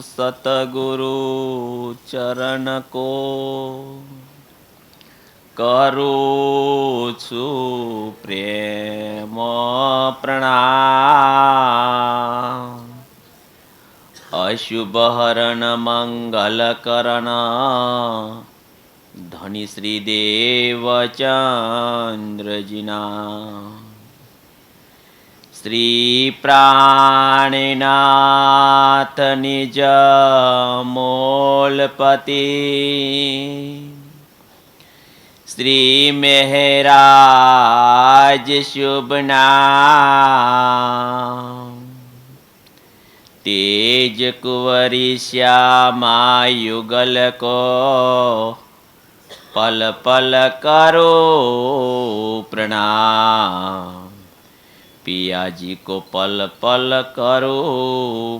સતગુરુ ચરણ કો કરું છું પ્રેમ પ્રણામ. અશુભ હરણ મંગલ કરણ ધની શ્રી દેવચંદ્રજીના શ્રી પ્રાણનાથ નિજ મોલપતિ શ્રી મહેરાજ શુભ નામ તેજ કુંવરી શ્યામા યુગલ કો પલ પલ કરો પ્રણામ. पियाजी को पल पल करो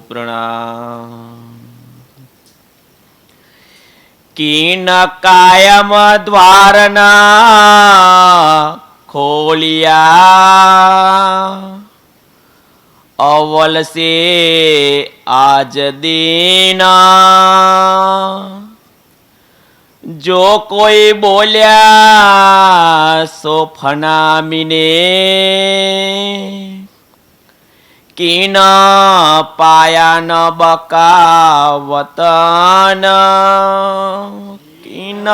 प्रणाम. कीन कायम द्वारना खोलिया अवल से आज दीना जो कोई बोल्या સો ફનામીને કી ન પાયા ન બકાવતન કી ન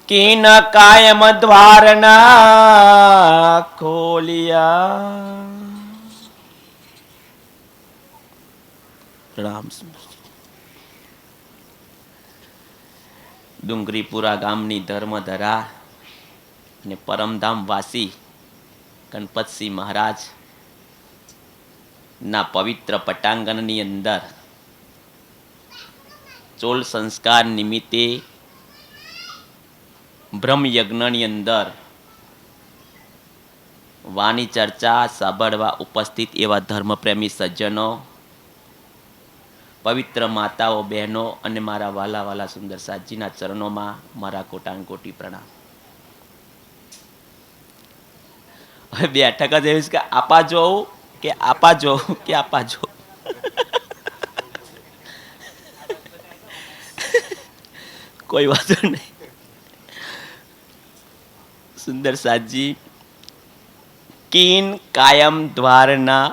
કી ન કાયમ દ્વારના ખોલિયા. રામ ડુંગરીપુરા ગામની ધર્મધરા ને પરમધામવાસી ગણપતસિંહ મહારાજ ના પવિત્ર પટાંગણની અંદર ચોલ સંસ્કાર નિમિત્તે બ્રહ્મયજ્ઞની અંદર વાણી ચર્ચા સાંભળવા ઉપસ્થિત એવા ધર્મપ્રેમી સજ્જનો, પવિત્ર માતાઓ, બહેનો અને મારા વાલા વાલા સુંદર સાજીના ચરણોમાં મારા કોટાન કોટી પ્રણામ. હવે બેઠક જ એવી છે કે આપા જોઉં કે આપા જોઉં કે આપા જોઉં. કોઈ વાંધો નહીં. સુંદર સાજી કીન કાયમ દ્વારના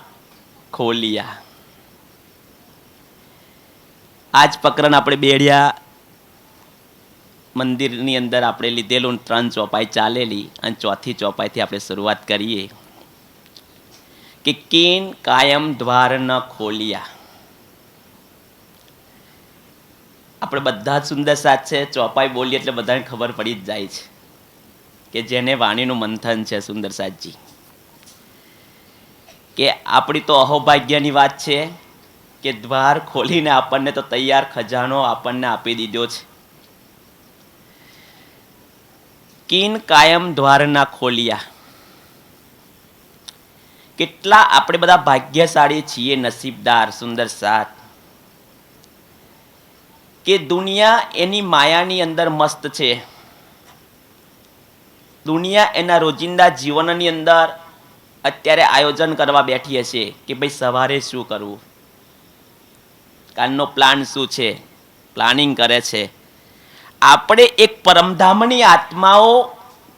ખોલિયા. આજ પ્રકરણ આપણે બેડિયા મંદિરની અંદર આપણે લીધેલું, 3 ચોપાઈ ચાલેલી અને 4થી ચોપાઈથી આપણે શરૂઆત કરીએ કે કીન કાયમ દ્વાર ન ખોલિયા. આપણે બધા જ સુંદર સાથ છે, ચોપાઈ બોલીએ એટલે બધાને ખબર પડી જ જાય છે કે જેને વાણીનું મંથન છે સુંદર સાથજી, કે આપણી તો અહોભાગ્યની વાત છે કે દ્વાર ખોલીને આપણને તો તૈયાર ખજાનો આપણને આપી દીધો છે. કીન કાયમ દ્વાર ના ખોલિયા. કેટલા આપણે બધા ભાગ્યશાળી છીએ, નસીબદાર, સુંદર સાથ, કે દુનિયા એની માયાની અંદર મસ્ત છે. દુનિયા એના રોજિંદા જીવનની અંદર અત્યારે આયોજન કરવા બેઠી હશે કે ભાઈ સવારે શું કરવું, કાલનો પ્લાન શું છે, પ્લાનિંગ કરે છે. આપણે એક પરમધામની આત્માઓ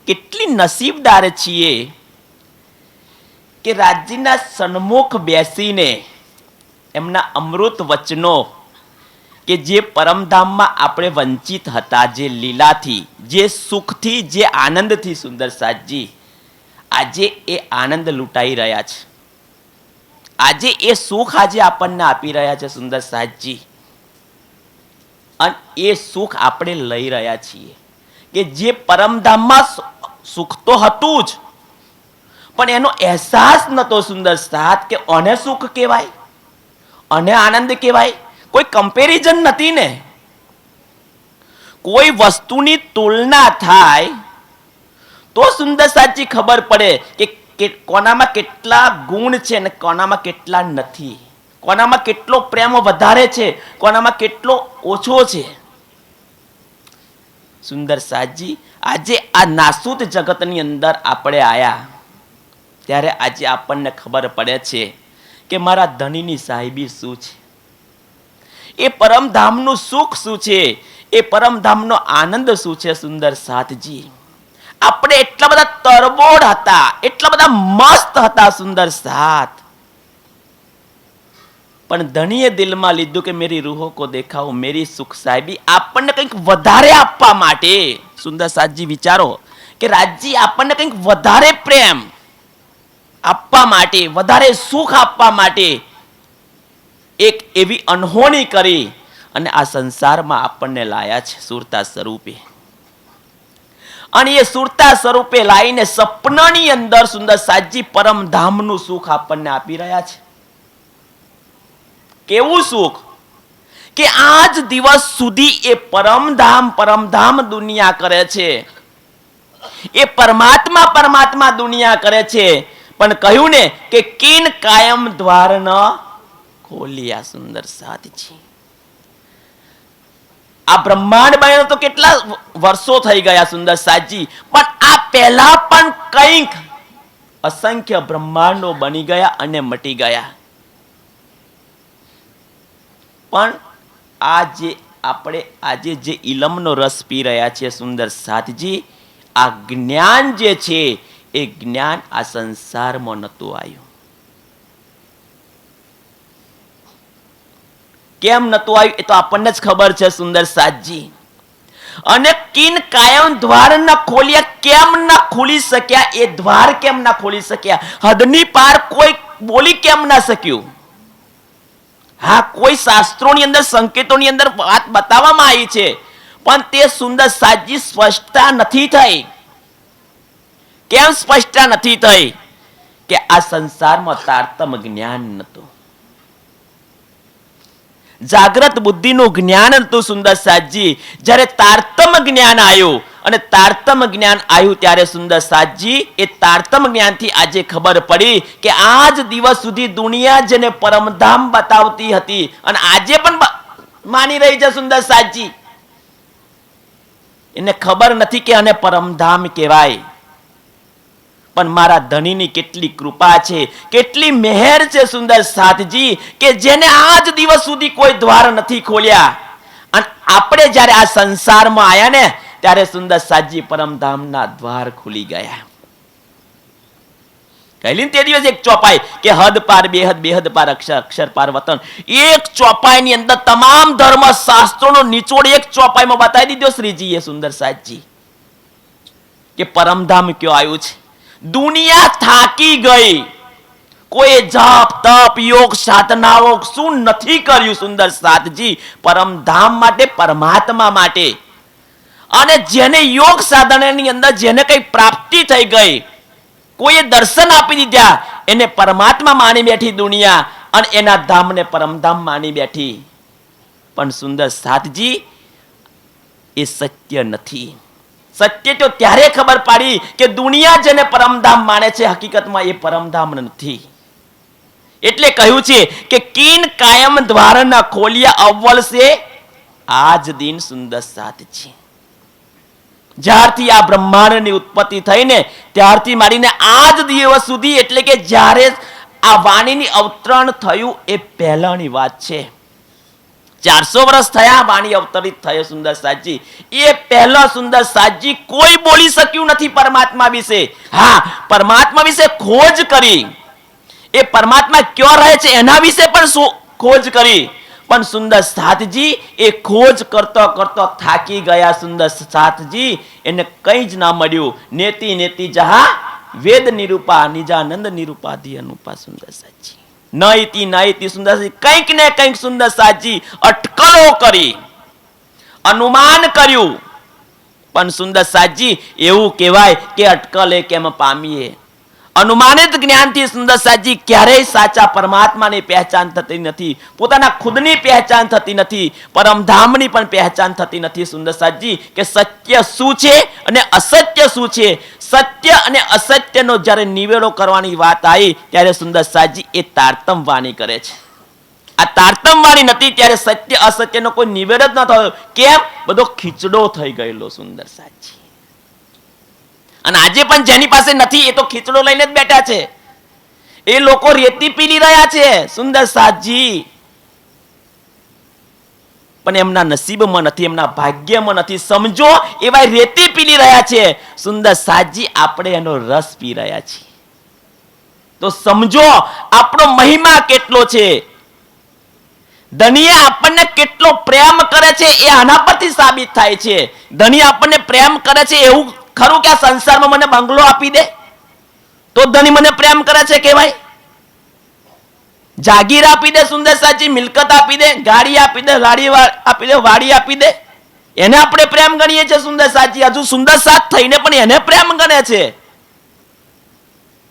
કેટલી નસીબદાર છીએ કે રાજ્યના સન્મુખ બેસીને એમના અમૃત વચનો, કે જે પરમધામમાં આપણે વંચિત હતા, જે લીલાથી, જે સુખથી, જે આનંદથી, સુંદર સાજી આજે એ આનંદ લૂંટાઈ રહ્યા છે. આજે એ સુખ આજે આપણને આપી રહ્યા છે સુંદર સાજી, અને એ સુખ આપણે લઈ રહ્યા છીએ. કે જે પરમધામમાં સુખ તો હતું જ, પણ એનો અહેસાસ નતો સુંદર સાથ કે આને સુખ કહેવાય, આને આનંદ કહેવાય. કોઈ કમ્પેરિઝન નથી ને, કોઈ વસ્તુની તુલના થાય તો સુંદર સાચી ખબર પડે કે કોનામાં કેટલા ગુણ છે અને કોનામાં કેટલા નથી, કોનામાં કેટલો પ્રેમ વધારે છે, કોનામાં કેટલો ઓછો છે. સુંદર સાજી આજે આ નાસૂત જગતની અંદર આપણે આયા ત્યારે આજે આપણને ખબર પડે છે કે મારા ધણીની સાહેબી શું છે, એ પરમધામનું સુખ શું છે, એ પરમધામનો આનંદ શું છે. સુંદર સાથજી, આપણે એટલા બધા તરબોળ હતા, એટલા બધા મસ્ત હતા સુંદર સાથ, પણ ધણીએ દિલમાં લીધું કે મેરી રૂહો કો દેખાઓ મેરી સુખ સાહેબી. આપણને કંઈક વધારે આપવા માટે સુંદર સાથજી વિચારો કે રાજજી આપણને કંઈક વધારે પ્રેમ આપવા માટે, વધારે સુખ આપવા માટે એક એવી અનહોણી કરી અને આ સંસારમાં આપણને લાયા છે સુરતા સ્વરૂપે. અને એ સુરતા સ્વરૂપે લાવીને સપનાની અંદર સુંદર સાજી પરમધામનું સુખ આપણને આપી રહ્યા છે. કેવું સુખ કે આજ દિવસ સુધી એ પરમધામ દુનિયા કરે છે, એ પરમાત્મા દુનિયા કરે છે, પણ કહ્યું ને કે કિન કાયમ દ્વાર ન ખોલિયા. સુંદર સાથજી, આ બ્રહ્માંડ બન્યો તો કેટલા વર્ષો થઈ ગયા સુંદર સાથજી, પણ આ પહેલા પણ કંઈક અસંખ્ય બ્રહ્માંડો બની ગયા અને મટી ગયા. પણ આપણે આજે જે ઇલમનો રસ પી રહ્યા છીએ સુંદર સાથજી, આ જ્ઞાન જે છે એ જ્ઞાન આ સંસારમાં નહોતું આવ્યું. કેમ નહોતું આવ્યું એ તો આપણને જ ખબર છે સુંદર સાથજી. અને કિન કાયમ દ્વાર ન ખોલ્યા, કેમ ન ખુલી શક્યા? એ દ્વાર કેમ ના ખોલી શક્યા? હદની પાર કોઈ બોલી કેમ ના શક્યું? હા, કોઈ શાસ્ત્રોની અંદર સંકેતોની અંદર વાત બતાવવામાં આવી છે, પણ તે સુંદર સાજી સ્પષ્ટતા નથી થઈ. કેમ સ્પષ્ટતા નથી થઈ? કે આ સંસારમાં તારતમ જ્ઞાન નતું, જાગ્રત બુદ્ધિનું જ્ઞાન હતું સુંદર સાજી. જ્યારે તારતમ જ્ઞાન આવ્યું અને તારતમ જ્ઞાન આવ્યું ત્યારે સુંદર સાજી એ તારતમ જ્ઞાનથી આજે ખબર પડી કે આજ દિવસ સુધી દુનિયા જેને પરમધામ બતાવતી હતી અને આજે પણ માની રહી છે સુંદર સાજી, એને ખબર નથી કે આને પરમધામ કહેવાય. પણ મારા ધણીની કેટલી કૃપા છે, કેટલી મહેર છે સુંદર સાથજી, કે જેને આજ દિવસ સુધી કોઈ દ્વાર નથી ખોલ્યા. અને આપણે જ્યારે આ સંસારમાં આવ્યા ને ત્યારે સુંદર સાજી પરમધામના દ્વાર ખુલી ગયા. કહેલી તે દિવસ એક ચોપાઈ કે હદ પાર બેહદ, બેહદ પાર અક્ષર, અક્ષર પાર વતન. એક ચોપાઈની અંદર તમામ ધર્મ શાસ્ત્રોનો નિચોડ એક ચોપાઈમાં બતાવી દીધો શ્રીજીએ સુંદર સાજી, કે પરમધામ કયો આવ્યું છે. દુનિયા થાકી ગઈ, કોઈ જપ તપ યોગ સાધનાઓ શું નથી કર્યું સુંદર સાથજી પરમધામ માટે, પરમાત્મા માટે. અને જેને યોગ સાધનાની અંદર જેને કઈ પ્રાપ્તિ થઈ ગઈ, કોઈએ દર્શન આપી દીધા, એને પરમાત્મા માની બેઠી દુનિયા અને એના ધામને પરમધામ માની બેઠી. પણ સુંદર સાથજી એ સત્ય નથી. સત્ય તો ત્યારે ખબર પડી કે દુનિયા જેને પરમધામ માને છે હકીકતમાં એ પરમધામ નથી. એટલે કહ્યું છે કે કિન કાયમ દ્વાર ન ખોલિયા અવ્વલ સે આજ દિન સુંદર સાથજી. જ્યારથી આ બ્રહ્માંડની ઉત્પત્તિ થઈને ત્યારથી માંડીને આજ દિવસ સુધી, એટલે કે જ્યારે આ વાણીની અવતરણ થયું એ પહેલાની વાત છે. 400 વર્ષ થયા વાણી અવતરિત થયો સુંદર સાજી. એ પહેલા સુંદર સાજી કોઈ બોલી શક્યું નથી પરમાત્મા વિશે. હા, પરમાત્મા વિશે ખોજ કરી, એ પરમાત્મા ક્યાં રહે છે એના વિશે પણ ખોજ કરી, પણ સુંદર સાથજી એ ખોજ કરતો કરતો થાકી ગયા. સુંદર સાથજી એને કંઈ જ ના મળ્યું. નેતિ નેતિ જહા વેદ નિરૂપા, નિજાનંદ નિરૂપાધિ અનુપા. સુંદર સાજી નઈતિ સુંદર કંઈક ને કંઈક સુંદર સાજી અટકળો કરી, અનુમાન કર્યું, પણ સુંદર સાજી એવું કહેવાય કે અટકલે કેમ પામીએ. અનુમાનિત જ્ઞાનથી સુંદર સાજી ક્યારેય સાચા પરમાત્માની પહેચાન થતી નથી, પોતાના ખુદની પહેચાન થતી નથી, પરમધામની પણ પહેચાન થતી નથી. સુંદર સાજી કે સત્ય શું છે અને અસત્ય શું છે, સત્ય અને અસત્યનો જ્યારે નિવેડો કરવાની વાત આવી ત્યારે સુંદર સાજી એ તારતમ વાણી કરે છે. આ તારતમ વાણી નથી ત્યારે સત્ય અસત્યનો કોઈ નિવેડ જ ન થયો. કેમ? બધો ખીચડો થઈ ગયેલો સુંદર સાજી. અને આજે પણ જેની પાસે નથી એ તો ખીચડો લઈને જ બેઠા છે. એ લોકો રેતી પીલી રહ્યા છે સુંદર સાજી, પણ એમના નસીબમાં નથી, એમના ભાગ્યમાં નથી. સમજો, એવા રેતી પીલી રહ્યા છે સુંદર સાજી, આપણે એનો રસ પી રહ્યા છીએ. તો સમજો આપણો મહિમા કેટલો છે. ધણીએ આપણને કેટલો પ્રેમ કરે છે એ આના પરથી સાબિત થાય છે. ધણી આપણને પ્રેમ કરે છે એવું ખરું કે આ સંસારમાં મને બંગલો આપી દે તો ધણી મને પ્રેમ કરે છે કે ભાઈ? જાગીર આપી દે સુંદર સાચી, મિલકત આપી દે, ગાડી આપી દે, લાડી આપી દે, વાડી આપી દે, એને આપણે પ્રેમ ગણીએ છીએ સુંદર સાચી? હજુ સુંદર સાચ થઈને પણ એને પ્રેમ ગણે છે.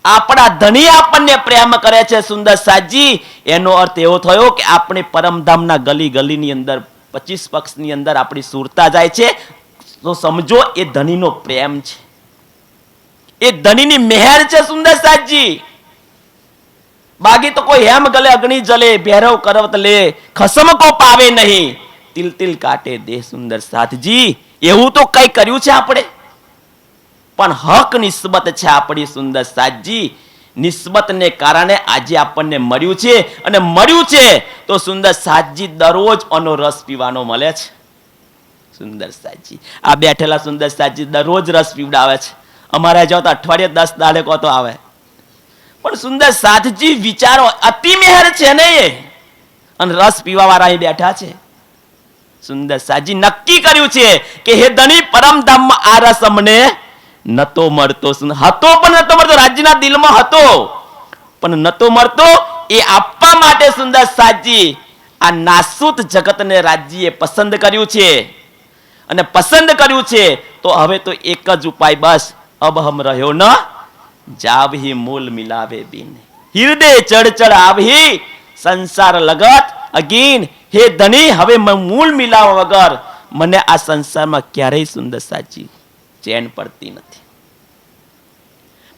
આપણા ધણી આપણને પ્રેમ કરે છે સુંદર સાજી, એનો અર્થ એવો થયો કે આપણે પરમધામના ગલી ગલીની અંદર 25 પક્ષની અંદર આપણી સુરતા જાય છે. તો સમજો એ ધણીનો પ્રેમ છે, એ ધણીની મહેર છે સુંદર સાજી. બાકી તો કોઈ હેમ ગલે અગ્નિ જલે, ભૈરવ કરવત લે, ખસમ કો પાવે નહીં, તિલ તિલ કાટે દે સુંદર સાથજી. એવું તો કઈ કર્યું છે આપણે? પણ હક નિસ્બત છે આપણી સુંદર સાજી. નિસ્બતને કારણે આજે આપણને મળ્યું છે, અને મળ્યું છે તો સુંદર સાજી દરરોજ આનો રસ પીવાનો મળે છે સુંદર સાજી. આ બેઠેલા સુંદર સાજી દરરોજ રસ પીવડાવે છે. અમારે જાઓ તો અઠવાડિયે 10 દાડે તો આવે. પણ સુંદર સાધજી વિચારો, અતિ મહેર છે ને એ, અને રસ પીવા વાળા અહીં બેઠા છે. સુંદર સાજી નક્કી કર્યું છે કે હે ધણી, પરમધામમાં આ રસ અમને નતો મળતો, હતો પણ નતો મળતો, રાજ્યના દિલમાં હતો પણ નતો મળતો. એ આપવા માટે સુંદર સાજી આ નાસૂત જગતને રાજ્યએ પસંદ કર્યું છે, અને પસંદ કર્યું છે તો હવે તો એક જ ઉપાય, બસ અબ હમ રહ્યો ન જાવહી મૂલ મિલાવે બિન, હૃદય ચડ ચડ આવહી સંસાર લગત અગીન. હે ધણી, હવે મૂળ મિલાવા વગર મને આ સંસારમાં ક્યારેય સુંદર સાચી ચેન પડતી નથી.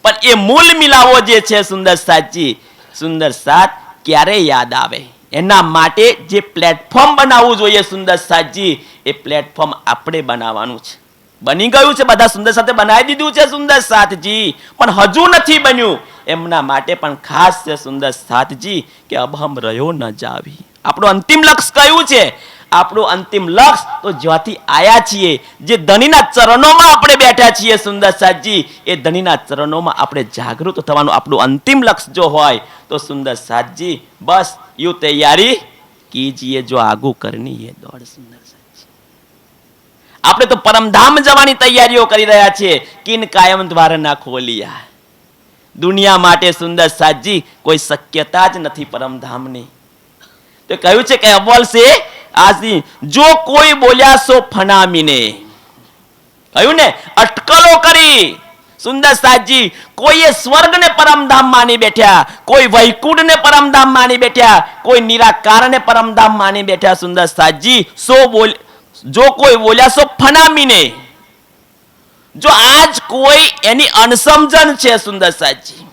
પણ એ મૂળ મિલાવો જે છે સુંદર સાચી, સુંદર સાત ક્યારે યાદ આવે, એના માટે જે પ્લેટફોર્મ બનાવવું જોઈએ સુંદર સાચી, એ પ્લેટફોર્મ આપણે બનાવવાનું છે. બની ગયું છે, બધા સુંદર સાથે બનાવી દીધું છે સુંદર સાતજી, પણ હજુ નથી બન્યું. એમના માટે પણ ખાસ છે સુંદર સાતજી કે અબ હમ રહ્યો ન જાવી. આપણું અંતિમ લક્ષ્ય કયું છે? આપણું અંતિમ લક્ષ્ય તો જ્યાંથી આયા છીએ, જે ધણીના ચરણોમાં આપણે બેઠા છીએ સુંદર સાતજી, એ ધણીના ચરણોમાં આપણે જાગૃત થવાનું આપણું અંતિમ લક્ષ્ય જો હોય તો સુંદર સાતજી બસ યુ તૈયારી કીજીએ, જો આગુ કરની એ દોડ સુંદર સાતજી. આપણે તો પરમધામ જવાની તૈયારીઓ કરી રહ્યા છીએ. કિન કાયમ દ્વાર ના ખોલિયા. દુનિયા માટે સુંદર સાતજી કોઈ શક્યતા જ નથી પરમધામની. તો કહ્યું છે કે અવ્વલ સે આજી જો કોઈ બોલ્યા સો ફનામીને. કહ્યું ને, અટકલો કરી સુંદર સાતજી. કોઈએ સ્વર્ગને પરમધામ માની બેઠા, કોઈ વૈકુંઠને પરમધામ માની બેઠા, કોઈ નિરાકારને પરમધામ માની બેઠા સુંદર સાતજી. જો કોઈ બોલ્યા સો ફનામીને. જો આજ કોઈ એની અણસમજણ છે સુંદર સાતજી.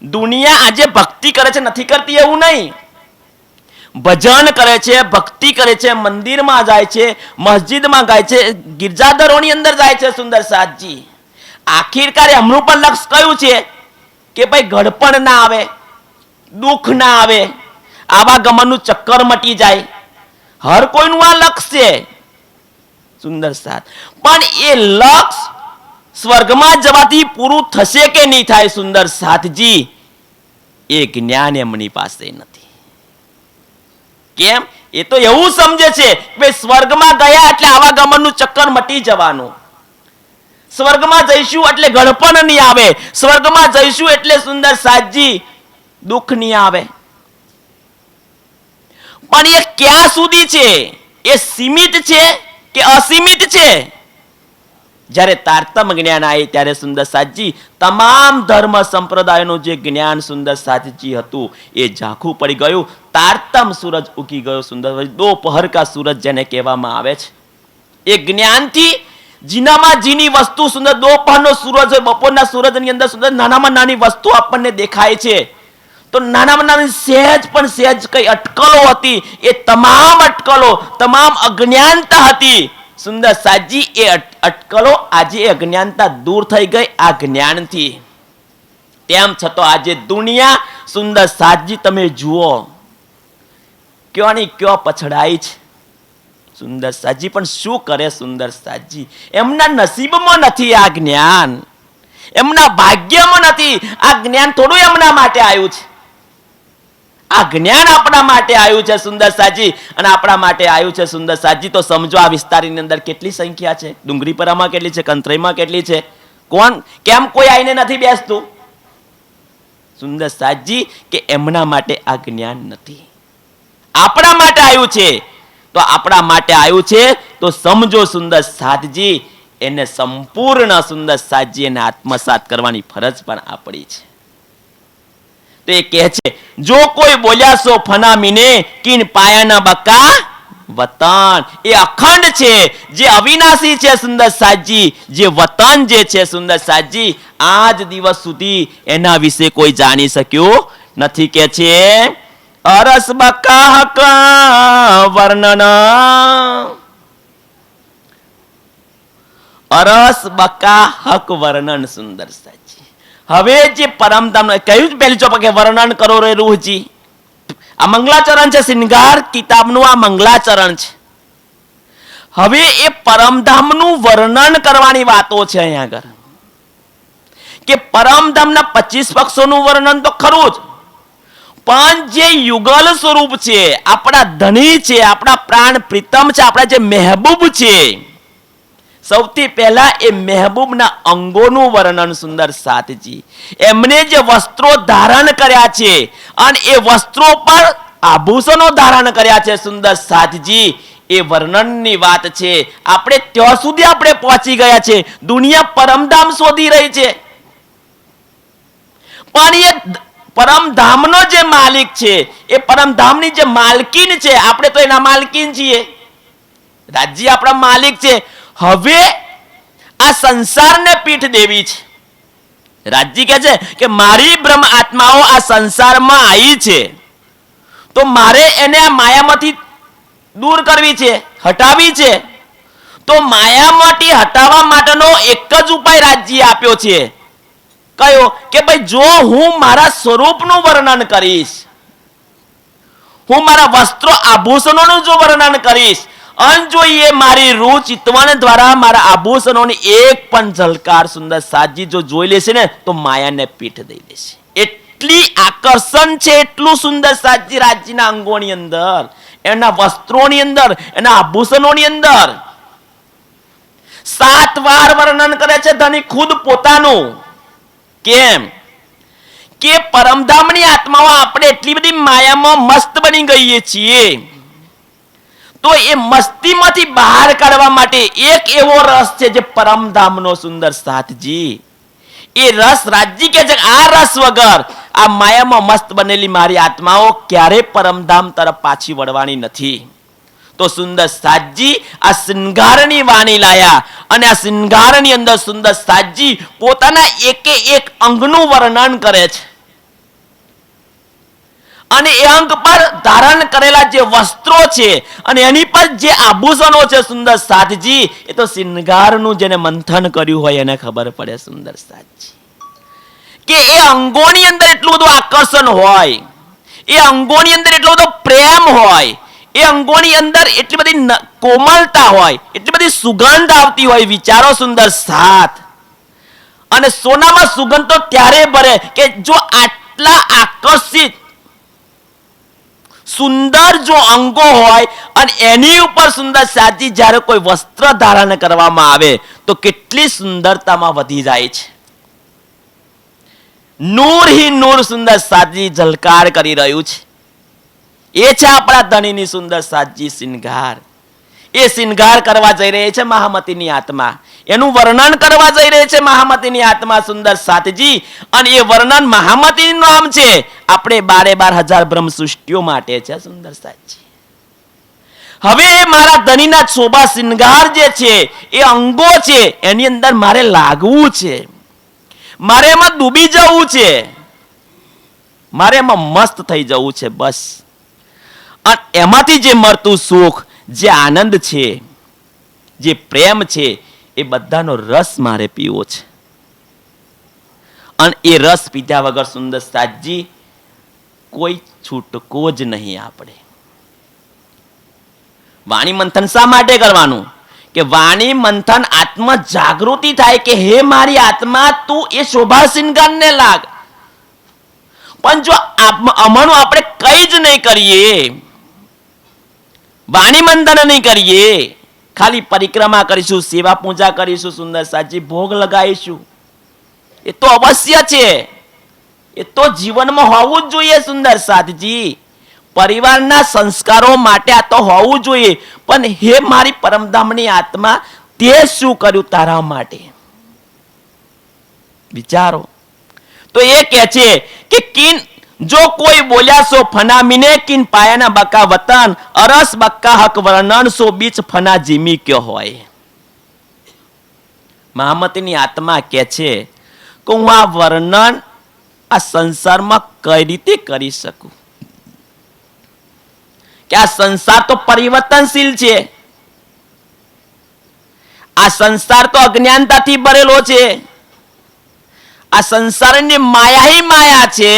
દુનિયા આજે ભક્તિ કરે છે, નથી કરતી એવું નહીં. ભજન કરે છે, ભક્તિ કરે છે, મંદિરમાં જાય છે, મસ્જિદમાં જાય છે, ગિરજાદરોની અંદર જાય છે સુંદર સાતજી. આખિરકાર એમનું પણ લક્ષ્ય કયું છે કે ભાઈ ઘડપણ ના આવે, દુઃખ ના આવે, આવાગમનનું ચક્કર મટી જાય. હર કોઈનું આ લક્ષ્ય છે સુંદર સાત. પણ એ લક્ષ્ય સ્વર્ગમાં જવાથી પૂરું થશે કે નહીં થાય સુંદર સાતજી, એ જ્ઞાન એમની પાસે નથી. કેમ? એ તો એવું સમજે છે કે સ્વર્ગમાં ગયા એટલે આવાગમનનું ચક્કર મટી જવાનું, સ્વર્ગમાં જઈશું એટલે ગળપણ નહીં આવે, સ્વર્ગમાં જઈશું એટલે સુંદર સાતજી દુઃખ નહીં આવે. પણ એ ક્યાં સુધી છે? એ સીમિત છે કે અસીમિત છે? જ્યારે તારતમ જ્ઞાન આવે ત્યારે સુંદર સાતજી તમામ ધર્મ સંપ્રદાયનું જે જ્ઞાન સુંદર સાતજી હતું એ ઝાંખું પડી ગયું. તારતમ સૂરજ ઉગી ગયો સુંદર, દોપહર કા સૂરજ જેને કહેવામાં આવે છે. એ જ્ઞાનથી જીનામાં જીની વસ્તુ સુંદર, દોપહરનો સૂરજ હોય, બપોરના સૂરજની અંદર સુંદર નાનામાં નાની વસ્તુ આપણને દેખાય છે. તો નાનામાં નાની સહેજ પણ સહેજ કઈ અટકલો હતી, એ તમામ અટકલો, તમામ અજ્ઞાનતા હતી સુંદર સાતજી. એ અટકલો આજે અજ્ઞાનતા દૂર થઈ ગઈ આ જ્ઞાનથી. તેમ છતાં આજે દુનિયા સુંદર સાજી તમે જુઓ કયો ની કયો પછડાઈ છે. સુંદર સાજી પણ શું કરે સુંદર સાજી? એમના નસીબમાં નથી આ જ્ઞાન, એમના ભાગ્યમાં નથી આ જ્ઞાન. થોડું એમના માટે આવ્યું છે, આ જ્ઞાન આપણા માટે આવ્યું છે સુંદર સાજી, અને આપણા માટે આવ્યું છે સુંદર સાજી. તો સમજો આ વિસ્તારની અંદર કેટલી સંખ્યા છે, ડુંગળીપરામાં કેટલી છે, કંત્રઈમાં કેટલી છે. કોણ કેમ કોઈ આઈને નથી બેસતું? સુંદર સાજી કે એમના માટે આ જ્ઞાન નથી, આપણા માટે આવ્યું છે. તો આપણા માટે આવ્યું છે તો સમજો સુંદર સાધજી એને સંપૂર્ણ સુંદર સાજી એને આત્મસાત કરવાની ફરજ પણ આપણી છે. તો એ કહે છે જો કોઈ બોલ્યા સો ફનામીને કિન પાયાના બકા વતન. એ અખંડ છે, જે અવિનાશી છે સુંદર સાજી, જે વતન જે છે સુંદર સાજી, આજ દિવસ સુધી એના વિશે કોઈ જાણી શક્યું નથી. કે છે અરસ બકા હક વર્ણન, અરસ બકા હક વર્ણન સુંદર સાજી. હવે જે પરમધામ કહ્યું પહેલી ચોપા કે વર્ણન કરો રે રૂહજી. આ મંગલાચરણ છે, શિંગાર કિતાબનું આ મંગલાચરણ છે. હવે એ પરમધામનું વર્ણન કરવાની વાતો છે અહીંયા આગળ, કે પરમધામના 25 પક્ષોનું વર્ણન તો ખરું જ, પણ જે યુગલ સ્વરૂપ છે, આપણા ધણી છે, આપણા પ્રાણ પ્રીતમ છે, આપણા જે મહેબૂબ છે, સૌથી પહેલા એ મહેબૂબના અંગોનું વર્ણન સુંદર સાતજી. એમને જે વસ્ત્રો ધારણ કર્યા છે અને એ વસ્ત્રો પર આભૂષણો ધારણ કર્યા છે સુંદર સાતજી, એ વર્ણનની વાત છે. આપણે ત્યાં સુધી આપણે પહોંચી ગયા છે. દુનિયા પરમધામ શોધી રહી છે, પણ એ પરમધામનો જે માલિક છે, એ પરમધામની જે માલકીન છે, આપણે તો એના માલકીન છીએ. રાજ્ય આપણા માલિક છે. હવે આ સંસારને પીઠ દેવી છે. રાજજી કહે છે કે મારી બ્રહ્મ આત્માઓ આ સંસારમાં આવી છે, તો મારે એને આ માયામાંથી દૂર કરવી છે, હટાવી છે. તો માયામાંથી હટાવવા માટેનો એક જ ઉપાય રાજ્યએ આપ્યો છે. કયો? કે ભાઈ જો હું મારા સ્વરૂપનું વર્ણન કરીશ, હું મારા વસ્ત્રો આભૂષણોનું જો વર્ણન કરીશ, અને જો એ મારી રૂ ચિતવણ દ્વારા મારા આભૂષણોની એક પણ ઝલકાર સુંદર સાજી જો જોઈ લેશે ને, તો માયાને પીઠ દઈ દેશે. એટલી આકર્ષણ છે, એટલું સુંદર સાજી રાજ્યના અંગોની અંદર, એના વસ્ત્રોની અંદર, એના આભૂષણોની અંદર 7 વાર વર્ણન કરે છે ધણી ખુદ પોતાનું. કેમ? કે પરમધામની આત્માઓ આપણે એટલી બધી માયામાં મસ્ત બની ગઈએ છીએ, તો એ મસ્તીમાંથી બહાર કાઢવા માટે એક એવો રસ છે જે પરમધામનો સુંદર સાથજી. એ રસ રાજજી કે છે આ રસ વગર આ માયામાં મસ્ત બનેલી મારી આત્માઓ ક્યારે પરમધામ તરફ પાછી વળવાની નથી. તો સુંદર સાતજી આ શૃંગારની વાણી લાયા, અને આ શૃંગારની અંદર સુંદર સાતજી પોતાના એકે એક અંગનું વર્ણન કરે છે, અને એ અંગ પર ધારણ કરેલા જે વસ્ત્રો છે અને એની પર જે આભૂષણો છે સુંદર સાતજી, એ તો શૃંગારનું જેને મંથન કર્યું હોય એને ખબર પડે સુંદર સાતજી, કે એ અંગોની અંદર એટલું બધું આકર્ષણ હોય, એ અંગોની અંદર એટલો બધો પ્રેમ હોય, એ અંગોની અંદર એટલી બધી કોમલતા હોય, એટલી બધી સુગંધ આવતી હોય. વિચારો સુંદર સાત. અને સોનામાં સુગંધ તો ત્યારે ભરે કે જો આટલા આકર્ષિત સુંદર જો અંગો હોય અને એની ઉપર સુંદર સાજી જ્યારે કોઈ વસ્ત્ર ધારણ કરવામાં આવે તો કેટલી સુંદરતામાં વધી જાય છે. નૂર હી નૂર સુંદર સાજી ઝલકાર કરી રહ્યું છે. એ છે આપણા ધણીની સુંદર સાજી શિંગાર. એ શિંગાર કરવા જઈ રહી છે મહામતીની આત્મા, એનું વર્ણન કરવા જઈ રહી છે મહામતીની આત્મા સુંદર સાતજી. અને એ વર્ણન મહામતીનું નામ છે, આપણે 12,000 બ્રહ્મ સૃષ્ટિઓ માટે છે સુંદર સાતજી. હવે મારા ધણીના શોભા શિંગાર જે છે, એ અંગો છે, એની અંદર મારે લાગવું છે, મારે એમાં ડૂબી જવું છે, મારે એમાં મસ્ત થઈ જવું છે બસ. અને એમાંથી જે મળતું સુખ, જે આનંદ છે, જે પ્રેમ છે, એ બધાનો રસ મારે પીવો છે. અને એ રસ પીધા વગર સુંદર સાજી કોઈ છૂટકો જ નહીં આપણે. વાણી મંથન શા માટે કરવાનું? કે વાણી મંથન આત્મ જાગૃતિ થાય કે હે મારી આત્મા, તું એ શોભા શિંગારને લાગ. પણ જો અમણું આપણે કઈ જ નહીં કરીએ, વાણી મંથન નહીં કરીએ, ખાલી પરિક્રમા કરીશું, સેવા પૂજા કરીશું, સુંદર સાજી ભોગ લગાવીશું, એ તો અવશ્ય છે, એ તો જીવનમાં હોવું જ જોઈએ સુંદર સાધજી. પરિવારના સંસ્કારો માટે આ તો હોવું જોઈએ. પણ હે મારી પરમધામની આત્મા, તે શું કર્યું તારા માટે? વિચારો. તો એ કહે છે કે કિન જો કોઈ બોલ્યા સો ફના મિને, કિન પાયાના બકા વતન, અરસ બક્કા હક વર્ણન સો બીચ ફના જીમી ક્યો હોય. મહામતીની આત્મા કહે છે કે હું આ વર્ણન આ સંસારમાં કઈ રીતે કરી શકું? કે આ સંસાર તો પરિવર્તનશીલ છે, આ સંસાર તો અજ્ઞાનતાથી ભરેલો છે, આ સંસારની માયા માયા છે.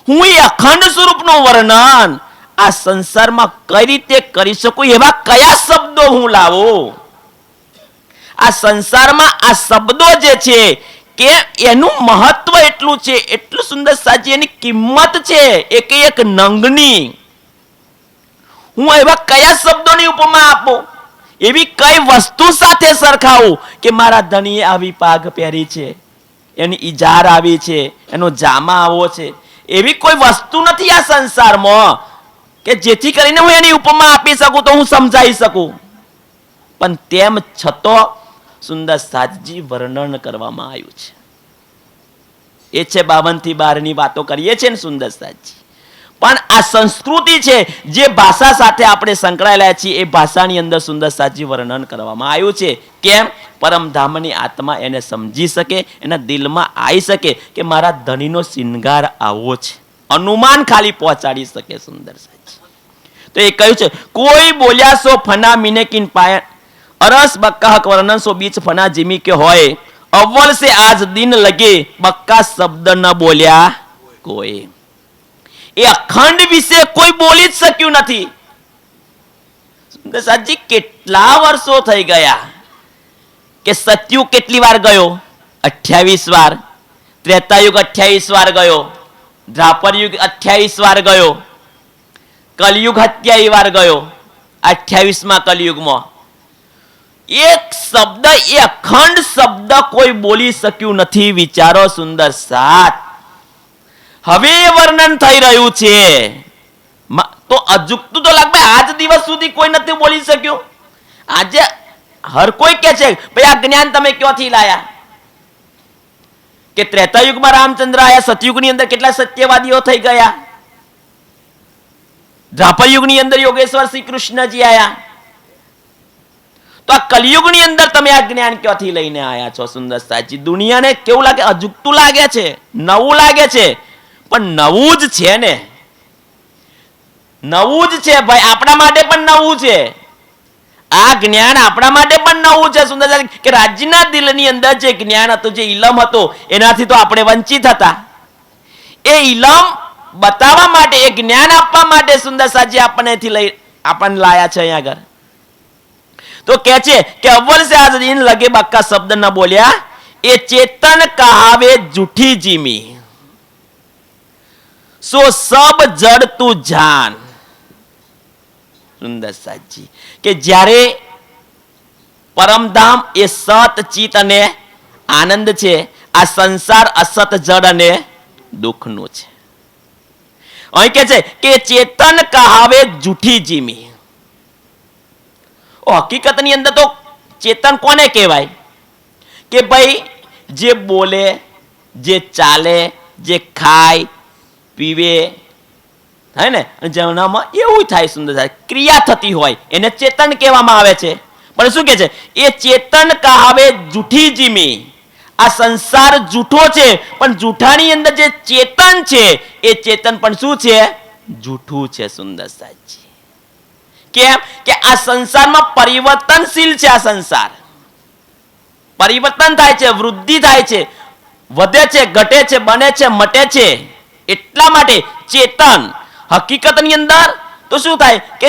હું એ અખંડ સ્વરૂપનું વર્ણન આ સંસારમાં કઈ રીતે કરી શકું? એવા કયા શબ્દો હું લાવું? આ સંસારમાં આ શબ્દો જે છે કે એનું મહત્વ એટલું છે, એટલું સુંદર સાજી એની કિંમત છે એક એક નંગની. હું એવા કયા શબ્દોની ઉપમા આપું? એવી કઈ વસ્તુ સાથે સરખાવું કે મારા ધણીએ આવી પાઘ પહેરી છે, એની ઈજાર આવી છે, એનો જામા આવો છે? એવી કોઈ વસ્તુ નથી આ સંસારમાં કે જેથી કરીને હું એની ઉપમા આપી શકું, તો હું સમજાઈ શકું. પણ તેમ છતાં સુંદર સાજી વર્ણન કરવામાં આવ્યું છે. એ છે 52 થી 12 ની વાતો કરીએ છીએ ને સુંદર સાજી. પણ આ સંસ્કૃતિ છે, જે ભાષા સાથે આપણે સંકળાયેલા છીએ, એ ભાષાની અંદર સુંદર સાજી વર્ણન કરવામાં આવ્યું છે. કેમ? પરમધામની આત્મા એને સમજી શકે, એના દિલમાં આવી શકે કે મારા ધણીનો શિંગાર આવો છે. અનુમાન ખાલી પહોંચાડી શકે સુંદર સાજી. તો એ કહ્યું છે કોઈ બોલ્યા સો ફના મિને કિન પાયા, અરસ બક્કા હક વર્ણન સો બીચ ફના જીમી કે હોય. અવ્વલ से आज दिन लगे बक्का शब्द न बोल्या કોઈ. એ અખંડ વિશે કોઈ બોલી જ શક્યું નથી. સુંદર સાજી કેટલા વર્ષો થઈ ગયા કે સતયુગ કેટલી વાર ગયો? 28 વાર. ત્રેતાયુગ 28 વાર ગયો. દ્વાપર યુગ 28 વાર ગયો. કલયુગ 27 વાર ગયો. 28માં કલયુગમાં એક શબ્દ, એ અખંડ શબ્દ કોઈ બોલી શક્યું નથી. વિચારો સુંદર સાત. હવે વર્ણન થઈ રહ્યું છે તો અજુકતું તો લાગે આજ દિવસ સુધી કોઈ નથી બોલી શક્યું. આજે હર કોઈ કહે છે ભાઈ આ જ્ઞાન તમે ક્યાંથી લાયા? કે ત્રેતાયુગમાં રામચંદ્ર આયા, સતયુગની અંદર કેટલા સત્યવાદીઓ થઈ ગયા, દ્વાપર યુગની અંદર યોગેશ્વર શ્રી કૃષ્ણજી આયા. તો આ કલયુગની અંદર તમે આ જ્ઞાન ક્યાંથી લઈને આયા છો? સુંદર સાજી દુનિયાને કેવું લાગે? અજુકતું લાગે છે, નવું લાગે છે. પણ નવું જ છે ને, નવું જ છે ભાઈ. આપણા માટે પણ નવું છે. આ જ્ઞાન આપણા માટે પણ નવું છે સુંદર સાજી. કે રાજ્યના દિલની અંદર જે જ્ઞાન હતું, જે ઇલમ હતો, એનાથી તો આપણે વંચિત હતા. એ ઇલમ બતાવવા માટે, એ જ્ઞાન આપવા માટે સુંદર સાજી આપણને લાયા છે અહીંયા આગળ. તો કહે છે કે અવ્વલ से आज दिन लगे बक्का शब्द न बोलिया, એ ચેતન કહાવે જૂઠી જીમી, સો સબ જડ તું જાન. સુંદર સાજી કે જ્યારે પરમધામ એ સત ચિત અને આનંદ છે, આ સંસાર અસત જડ અને દુઃખનું છે. અહીં કે છે કે ચેતન કહાવે જૂઠી જીમી. હકીકતની અંદર તો ચેતન કોને કહેવાય? કે ભાઈ જે બોલે, જે ચાલે, જે ખાય પીવે, હે ને, જેનામાં એવું થાય સુંદર થાય, ક્રિયા થતી હોય, એને ચેતન કહેવામાં આવે છે. પણ શું કે છે? એ ચેતન કહાવે જૂઠી જીમી. આ સંસાર જૂઠો છે, પણ જૂઠાની અંદર જે ચેતન છે, એ ચેતન પણ શું છે? જૂઠું છે. સુંદર સાજી કેમ? કે આ સંસારમાં પરિવર્તનશીલ છે. આ સંસાર પરિવર્તન થાય છે, વૃદ્ધિ થાય છે. વધે છે, ઘટે છે, બને છે, મટે છે. એટલા માટે ચેતન હકીકતની અંદર તો શું થાય કે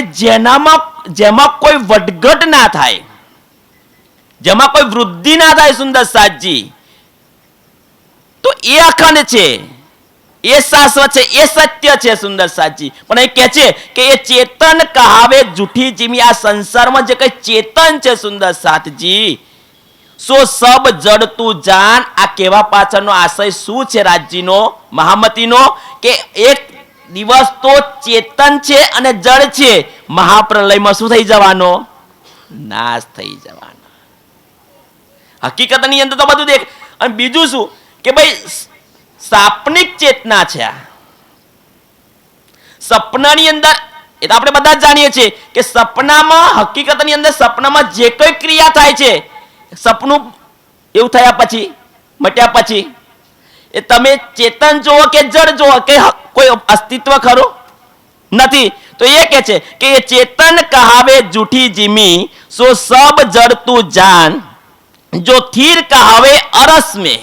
જેમાં કોઈ વધઘટ ના થાય, જેમાં કોઈ વૃદ્ધિ ના થાય સુંદર સાજી, તો એ અખંડ છે, એ શાશ્વત છે, એ સત્ય છે સુંદર સાજી. પણ એ કહે છે કે એ ચેતન કહાવે જૂઠી જીમી. આ સંસારમાં જે કઈ ચેતન છે સુંદર સાતજી, સો સબ જડ તું જાન. આ કહેવા પાછળનો આશય શું છે રાજજીનો, મહામતીનો? કે એક દિવસ તો ચેતન છે અને જડ છે, મહાપ્રલયમાં શું થઈ જવાનો? નાશ થઈ જવાનો. હકીકતની અંદર તો બધું દેખ. અને બીજું શું કે ભાઈ સાપનિક ચેતના છે. સપનાની અંદર એ તો આપણે બધા જ જાણીએ છીએ કે સપનામાં, હકીકતની અંદર સપનામાં જે કોઈ ક્રિયા થાય છે, સપનું એવું થયા પછી, મટ્યા પછી, એ તમે ચેતન જુઓ કે જડ જુઓ કે કોઈ અસ્તિત્વ ખરું નથી. તો એ કહે છે કે એ ચેતન કહાવે જૂઠી જીમી, સો સબ જડ તું જાન, જો થીર કહાવે અરસ में.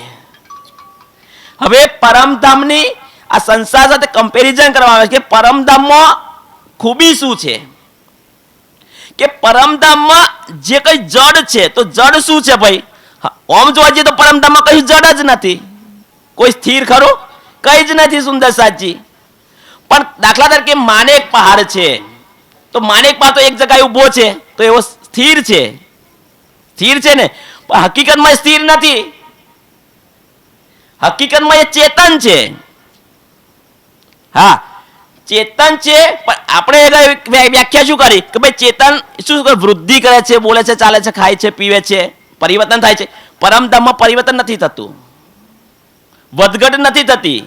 હવે પરમધામની આ સંસાર સાથે કમ્પેરિઝન કરવામાં આવે છે કે પરમધામમાં ખૂબી શું છે કે પરમધામમાં જે કઈ જડ છે, તો જડ શું છે ભાઈ? ઓમ જોવા જઈએ તો પરમધામમાં કઈ જડ જ નથી, કોઈ સ્થિર ખરું? કઈ જ નથી સુંદર સાજી. પણ દાખલા તરીકે માનેક પહાડ છે, તો માનેક પહાડ તો એક જગ્યાએ ઊભો છે, તો એવો સ્થિર છે, સ્થિર છે ને? પણ હકીકતમાં સ્થિર નથી, હકીકતમાં એ ચેતન છે. હા, ચેતન છે. પણ આપણે વ્યાખ્યા શું કરી કે ભાઈ ચેતન શું વૃદ્ધિ કરે છે, બોલે છે, ચાલે છે, ખાય છે, પીવે છે, પરિવર્તન થાય છે. પરમધામમાં પરિવર્તન નથી થતું, વધઘટ નથી થતી.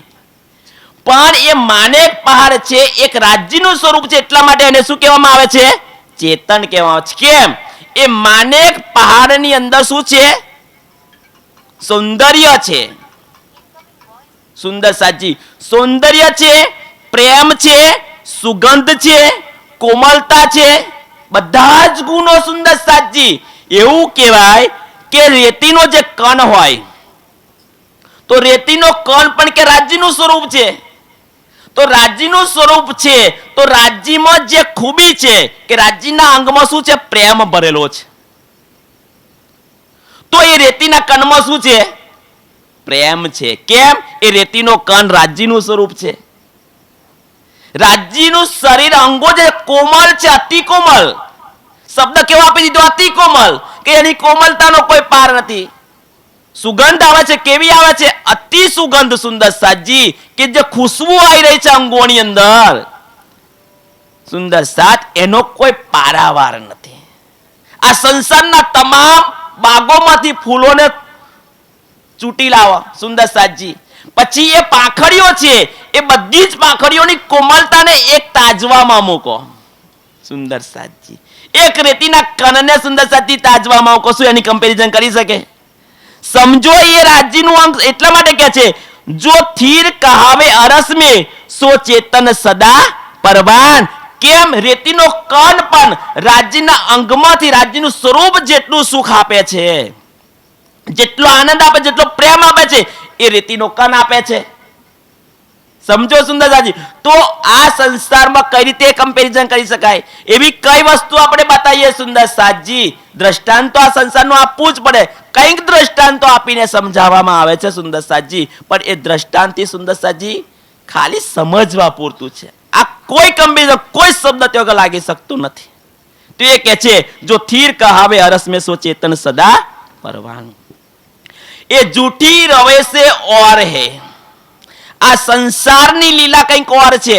પણ એ માનેક પહાડ છે, એક રાજ્યનું સ્વરૂપ છે, એટલા માટે એને શું કહેવામાં આવે છે? ચેતન કહેવામાં આવે છે. કેમ? એ માનેક પહાડની અંદર શું છે? સૌંદર્ય છે. સુંદર સાજી સૌંદર્ય છે, પ્રેમ છે, સુગંધ છે, કોમલતા છે, બધા જ ગુણો સુંદર સાજી. એવું કહેવાય કે રેતીનો જે કણ હોય, તો રેતીનો કણ પણ કે રાજ્યનું સ્વરૂપ છે. તો રાજ્યનું સ્વરૂપ છે, તો રાજ્યમાં જે ખૂબી છે કે રાજ્યના અંગમાં શું છે? પ્રેમ ભરેલો છે. તો એ રેતીના કણમાં શું છે? પ્રેમ છે. કેમ? એ રેતીનો કણ રાજ્યનું સ્વરૂપ છે. રાજ્યનું શરીર અંગો જે કોમળ છે, અતિ કોમળ. શબ્દ કેવો આપી દીધો? અતિ કોમળ. કે એની કોમલતાનો કોઈ પાર નથી. સુગંધ આવે છે, કેવી આવે છે? અતિ સુગંધ સુંદર સાજી, કે જે ખુશ્બુ આવી રહી છે અંગોની અંદર સુંદર સાત, એનો કોઈ પારાવાર નથી. આ સંસારના તમામ બાગોમાંથી ફૂલોને ચૂંટી લાવો સુંદર સાજી. પછી એ પાંખડીઓ છે, એ બધી જ પાંખડીઓની કોમલતાને એક તાજવામાં મૂકો સુંદર સાજી. એક રેતીના કણને સુંદર સાજી તાજવામાં મૂકો. શું એની કમ્પેરિઝન કરી શકે? સમજો એ રાજ્યનું અંગ. એટલા માટે કહે છે જો થીર કહાવે અરસ में સો ચેતન સદા પરવાન. કેમ? રેતીનો કણ પણ રાજ્યના અંગમાંથી રાજ્યનું સ્વરૂપ જેટલું સુખ આપે છે, જેટલો આનંદ આપે, જેટલો પ્રેમ આપે છે, એ રેતીનો કણ આપે છે. સમજો સુંદર સાજી. તો આ સંસારમાં કઈ રીતે કમ્પેરિઝન કરી શકાય? એવી કઈ વસ્તુ આપણે બતાવીએ સુંદર સાજી? દ્રષ્ટાંતો આ સંસારનું આપવું જ પડે. કંઈક દ્રષ્ટાંતો આપીને સમજાવવામાં આવે છે સુંદર સાજી. પણ એ દ્રષ્ટાંતથી સુંદર સાજી ખાલી સમજવા પૂરતું છે. આ કોઈ કમ્પેરિઝન, કોઈ શબ્દ ત્યાં લાગી શકતું નથી. તો એ કહે છે જો થીર કહાવે અરસ में सो चेतन सदा परवान. એ જૂઠી રવે से और है. આ સંસારની લીલા કંઈક ઓર છે.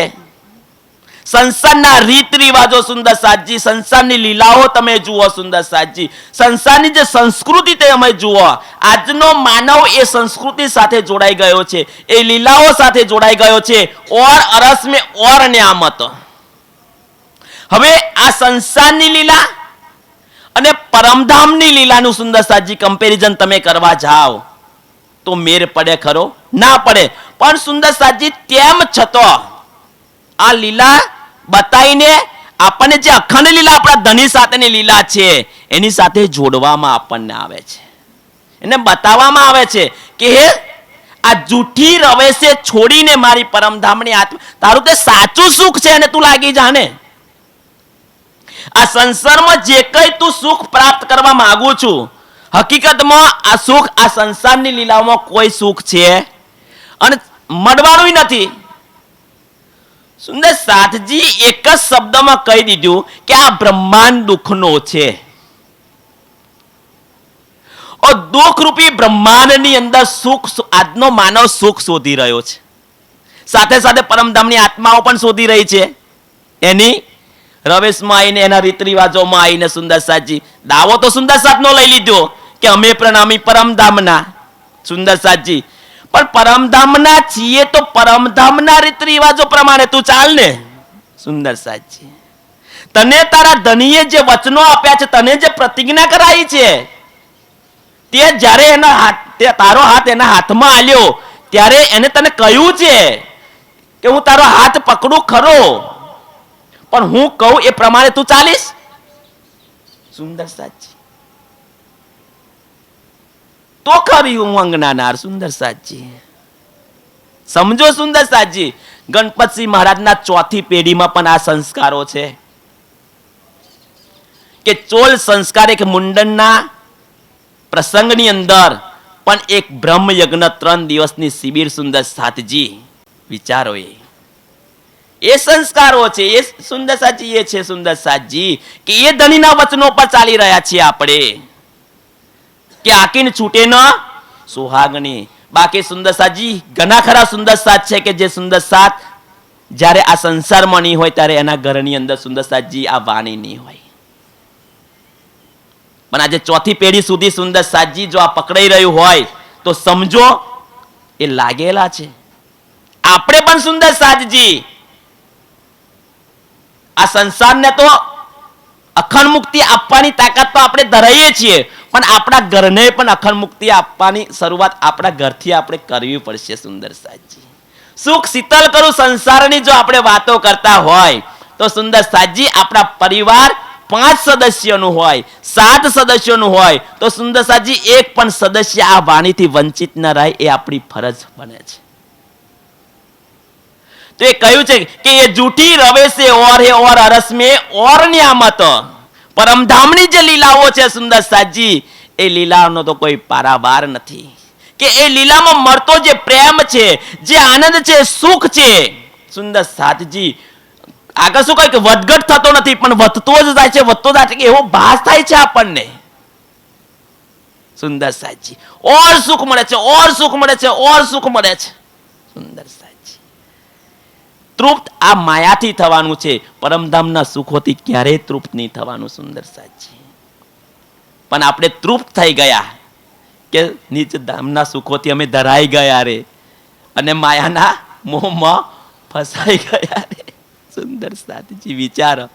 સંસારના રીત રિવાજો સુંદર સાજી, સંસારની લીલાઓ તમે જુઓ સુંદર સાજી, સંસારની જે સંસ્કૃતિ તમે જુઓ. આજનો માનવ એ સંસ્કૃતિ સાથે જોડાઈ ગયો છે, એ લીલાઓ સાથે જોડાઈ ગયો છે. ઓર અરસ में और न्यामत. હવે આ સંસારની લીલા અને પરમધામની લીલાનું સુંદર સાજી કમ્પેરિઝન તમે કરવા જાઓ તો મેર પડે ખરો? ના પડે. પણ સુંદર સાજી તેમ છતાં આ લીલા બતાવીને આપણને જે અખંડ લીલા આપણા ધણી સાથેની લીલા છે એની સાથે જોડવામાં આપણને આવે છે, એને બતાવવામાં આવે છે કે હે આ જૂઠી રવેશે છોડીને મારી પરમધામની આત્મા, તારું તે સાચું સુખ છે અને તું લાગી જાને. આ સંસારમાં જે કઈ તું સુખ પ્રાપ્ત કરવા માંગુ છું, હકીકતમાં આ સુખ આ સંસારની લીલાઓમાં કોઈ સુખ છે અને મળવાનું નથી. સુંદર સાધજી એક જ શબ્દમાં કહી દીધું કે આ બ્રહ્માંડ દુઃખનો છે. દુઃખ રૂપી બ્રહ્માંડની અંદર સુખ આજનો માનવ સુખ શોધી રહ્યો છે. સાથે સાથે પરમધામની આત્માઓ પણ શોધી રહી છે. એની રવેશમાં આવીને, એના રીત રિવાજોમાં આવીને સુંદર સાધજી દાવો તો સુંદર સાધનો લઈ લીધો કે અમે પ્રણામી પરમધામના. સુંદર સાધજી પણ પરમધામના છીએ તો પરમધામના રીત રિવાજો પ્રમાણે તું ચાલ ને. સુંદર સાધજી તને તારા ધણીએ જે વચનો આપ્યા છે, તને જે પ્રતિજ્ઞા કરાઈ છે, તે જ્યારે એના હાથ, તારો હાથ એના હાથમાં આલ્યો ત્યારે એને તને કહ્યું છે કે હું તારો હાથ પકડું ખરો, પણ હું કહું એ પ્રમાણે તું ચાલીશ. સુંદર સાચી તો ખરી હું અંગનાનાર. સુંદર સાચી સમજો. સુંદર સાચી ગણપતસિંહ મહારાજના ચોથી પેઢીમાં પણ આ સંસ્કારો છે કે ચોલ સંસ્કાર એક મુંડનના પ્રસંગની અંદર પણ એક બ્રહ્મ યજ્ઞ 3 દિવસની શિબિર. સુંદર સાતજી વિચારો, એ સંસ્કારો છે. એ સુંદર સાચી એ છે સુંદર સાતજી કે એ ધણીના વચનો પર ચાલી રહ્યા છીએ આપણે કે આકીને છૂટે ન સુહાગની. બાકી સુંદર સાતજી ઘણા ખરા સુંદર સાત છે કે જે સુંદર સાત જ્યારે આ સંસારમાં નહીં હોય ત્યારે એના ઘરની અંદર સુંદર સાતજી આ વાણી નહીં હોય. પણ આજે ચોથી પેઢી સુધી સુંદર સાતજી જો આ પકડાઈ રહ્યું હોય તો સમજો એ લાગેલા છે. આપણે પણ સુંદર સાતજી આ સંસારને તો અખંડ મુક્તિ આપવાની તાકાત તો આપણે ધરાઈએ છીએ, પણ આપણા ઘરને પણ અખંડ મુક્તિ આપવાની શરૂઆત આપણા ઘરથી આપણે કરવી પડશે. સુંદર સાતજી સુખ શીતલ કરું સંસારની જો આપણે વાતો કરતા હોય તો સુંદર સાતજી આપણા પરિવાર 5 સદસ્યોનું હોય, 7 સદસ્યોનું હોય તો સુંદર સાતજી એક પણ સદસ્ય આ વાણીથી વંચિત ન રહે એ આપણી ફરજ બને છે. તો એ કહ્યું છે કે એ જૂઠી રવેશે ઓર હે ઓર અરસ में और नियामत. પરમધામની જે લીલાઓ છે સુંદર સાતજી એ લીલાઓનો તો કોઈ પારાવાર નથી કે એ લીલામાં મળતો જે પ્રેમ છે, જે આનંદ છે, સુખ છે, સુંદર સાતજી આગળ શું કહે કે વધઘટ થતો નથી પણ વધતો જ જાય છે, વધતો જાય છે, એવો ભાસ થાય છે આપણને. સુંદર સાતજી ઓર સુખ મળે છે, ઓર સુખ મળે છે, ઓર સુખ મળે છે. સુંદર સાતજી તૃપ્ત આ માયાથી થવાનું છે, પરમધામના સુખોથી ક્યારેય તૃપ્ત નહીં થવાનું. સુંદર સાતજી પણ આપણે તૃપ્ત થઈ ગયા કે નીચ ધામના સુખોથી અમે ધરાઈ ગયા રે અને માયાના મોહમાં ફસાઈ ગયા રે. સુંદર સાતજી વિચારો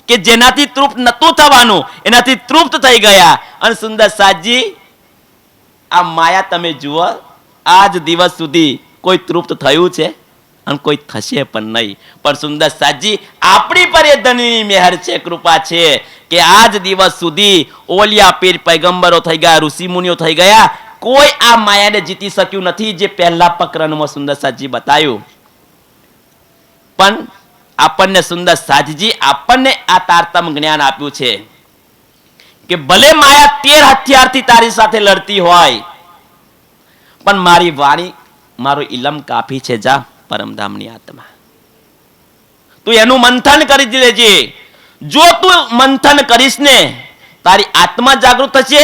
કે જેનાથી તૃપ્ત નતું થવાનું એનાથી તૃપ્ત થઈ ગયા. અને સુંદર સાતજી આ માયા તમે જુઓ, આજ દિવસ સુધી કોઈ તૃપ્ત થયું છે અને કોઈ થશે પણ નહીં. પણ સુંદર સાતજી આપણી પર એ ધનની મહેર છે, કૃપા છે કે આજ દિવસ સુધી ઓલિયા પીર પૈગંબરો થઈ ગયા, ઋષિ મુનિઓ થઈ ગયા, કોઈ આ માયાને જીતી શક્યું નથી જે પહેલા પ્રકરણમાં સુંદર સાતજી બતાવ્યું. પણ આપણને સુંદર સાતજી આપણને આ તારતમ જ્ઞાન આપ્યું છે કે ભલે માયા 13 હથિયારથી તારી સાથે લડતી હોય પણ મારી વાણી, મારો ઇલમ કાફી છે. જા પરમધામની આત્મા, તું એનું મંથન કરી લેજે. જો તું મંથન કરીશ ને તારી આત્મા જાગૃત થશે,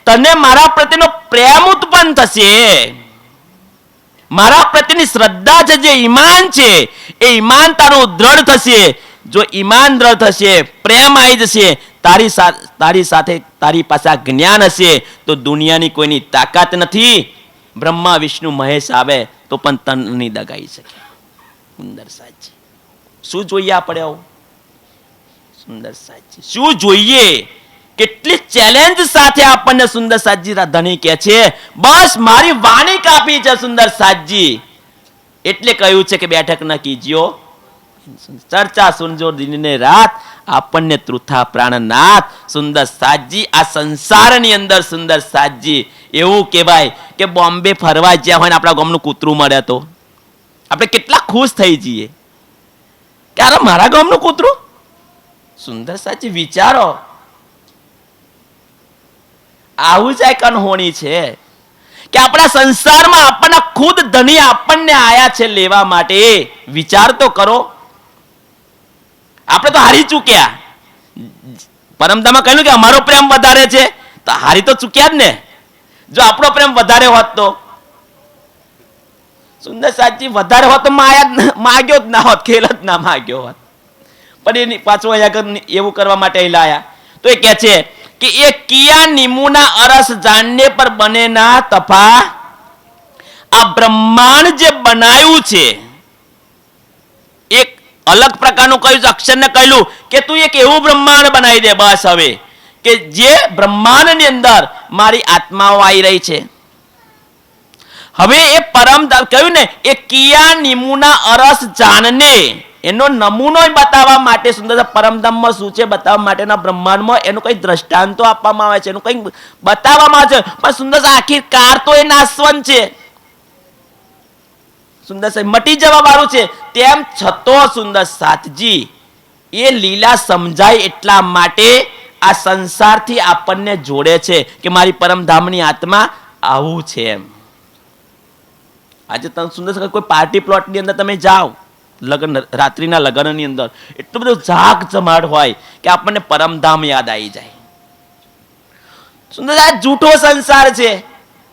તને મારા પ્રત્યેનો પ્રેમ ઉત્પન્ન થશે, મારા પ્રત્યેની શ્રદ્ધા છે, જે ઈમાન છે એ ઈમાન તારું દ્રઢ થશે. જો ઈમાન દ્રઢ થશે, પ્રેમ આવી જશે, તારી સાથે તારી પાસે જ્ઞાન હશે તો દુનિયાની કોઈની તાકાત નથી. બ્રહ્મા વિષ્ણુ મહેશ આવે તો પણ તન નહીં દગાઈ શકે. સુંદર સાચી શું જોઈએ આપણે આવું? સુંદર સાચી શું જોઈએ? કેટલી ચેલેન્જ સાથે આપણને સુંદર સાતજી ધણી કહે છે બસ મારી વાણી કાપી છે. સુંદર સાતજી એટલે કહ્યું છે કે બેઠક ન કીજ્યો ચર્ચા સુનજો દિન ને રાત, આપણને તૃથા પ્રાણનાથ. સુંદર સાજી આ સંસારની અંદર સુંદર સાજી એવું કહેવાય કે બોમ્બે ફરવા જ્યાં હોય ને આપણા ગામનું કૂતરું મળે તો આપણે કેટલા ખુશ થઈ જઈએ કે અરે મારા ગામનું કૂતરું. સુંદર સાજી વિચારો, આવું જ એક અનહોણી છે કે આપણા સંસારમાં આપણને ખુદ ધણી આપણને આયા છે લેવા માટે. વિચાર તો કરો, આપણે તો હારી ચૂક્યા. પરમધામમાં કહ્યું કે અમારો પ્રેમ વધારે છે, તો હારી તો ચૂક્યા જ ને. જો આપણો પ્રેમ વધારે હોત તો સુંદર સાચી વધારે હોત તો માગ્યો જ ના હોત, ખેલ જ ના માગ્યો હોત. પણ એની પાછું અહીંયા એવું કરવા માટે અહીં લાયા. તો એ કહે છે કે એ કિયા નિમુના અરસ જાણને પર બને ના તફા. આ બ્રહ્માંડ જે બનાવ્યું છે એક અલગ પ્રકારનું કહ્યું છે, અક્ષરને કહ્યું કે તું એક એવું બ્રહ્માંડ બનાવી દે બસ હવે કે જે બ્રહ્માંડની અંદર મારી આત્માઓ આવી રહી છે. હવે એ પરમ કહ્યું ને એ કિયા નિમુના અરસ જાણને, એનો નમૂનો બતાવવા માટે સુંદર પરમધામમાં શું છે બતાવવા માટેના બ્રહ્માંડમાં એનું કઈ દ્રષ્ટાંતો આપવામાં આવે છે, એનું કઈ બતાવવામાં આવે છે. પણ સુંદર આખી કાર તો એ નાશવંત છે, સુંદર મટી જવા વાળું છે. તેમ છતો સુંદર સાતજી એ લીલા સમજાય એટલા માટે આ સંસારથી આપણને જોડે છે કે મારી પરમધામની આત્મા આવું છે એમ. આજે તમે સુંદર કોઈ પાર્ટી પ્લોટની અંદર તમે જાઓ, લગ્ન રાત્રિના લગ્નની અંદર એટલું બધું ઝાક જમાડ હોય કે આપણને પરમધામ યાદ આવી જાય. સુંદર આ જૂઠો સંસાર છે,